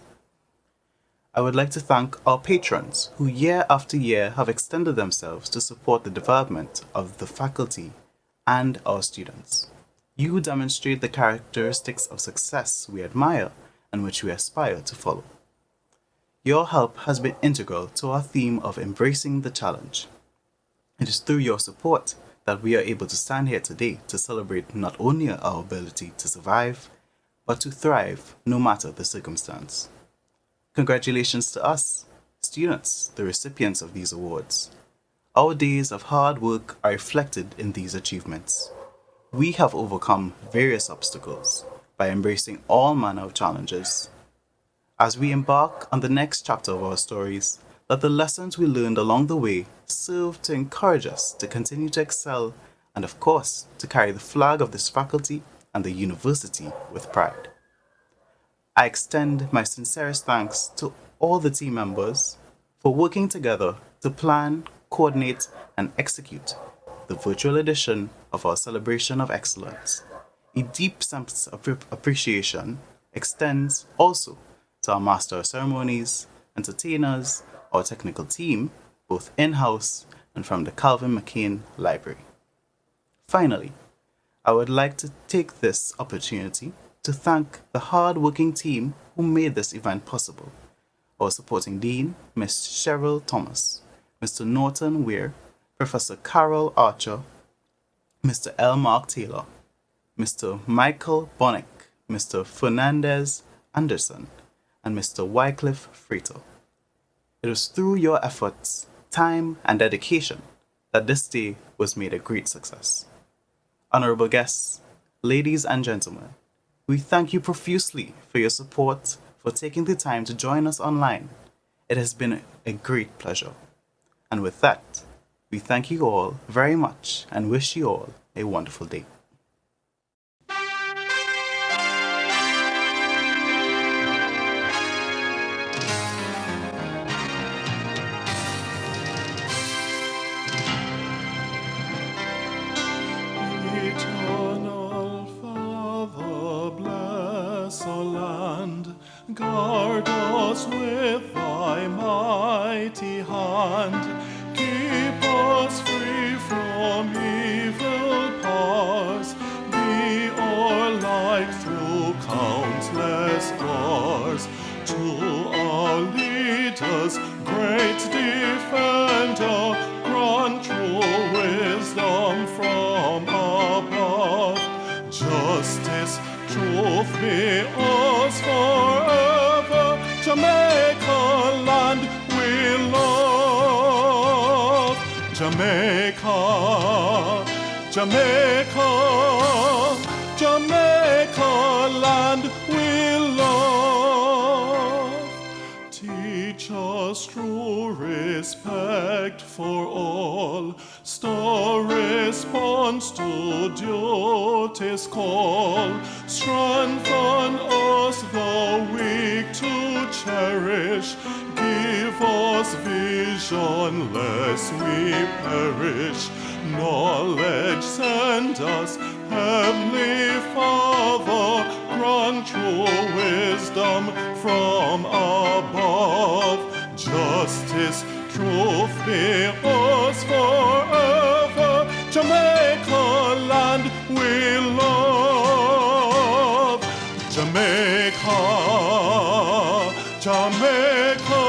I would like to thank our patrons who year after year have extended themselves to support the development of the faculty and our students. You demonstrate the characteristics of success we admire and which we aspire to follow. Your help has been integral to our theme of embracing the challenge. It is through your support that we are able to stand here today to celebrate not only our ability to survive, but to thrive no matter the circumstance. Congratulations to us, students, the recipients of these awards. Our days of hard work are reflected in these achievements. We have overcome various obstacles by embracing all manner of challenges. As we embark on the next chapter of our stories, let the lessons we learned along the way serve to encourage us to continue to excel and, of course, to carry the flag of this faculty and the university with pride. I extend my sincerest thanks to all the team members for working together to plan, coordinate, and execute the virtual edition of our Celebration of Excellence. A deep sense of appreciation extends also to our Master of Ceremonies, entertainers, our technical team, both in-house and from the Calvin McCain Library. Finally, I would like to take this opportunity to thank the hard-working team who made this event possible. Our supporting dean, Ms. Cheryl Thomas, Mr. Norton Weir, Professor Carol Archer, Mr. L. Mark Taylor, Mr. Michael Bonnick, Mr. Fernandez Anderson, and Mr. Wycliffe Frater. It was through your efforts, time, and dedication that this day was made a great success. Honorable guests, ladies and gentlemen, we thank you profusely for your support, for taking the time to join us online. It has been a great pleasure. And with that, we thank you all very much and wish you all a wonderful day. Eternal Father, bless our land, guard us with thy mighty hand, keep us free from evil powers, be our light through countless hours. To our leaders, great defender, grant true wisdom from above. Justice, truth be ours forever. Jamaica land we love. Jamaica, Jamaica, Jamaica land we love. Teach us true respect for all, star response to duty's call, strengthen us the weak to cherish, give us vision lest we perish, knowledge send us, Heavenly Father, grant true wisdom from above, justice, truth be us forever. Jamaica land we love. Jamaica, Jamaica.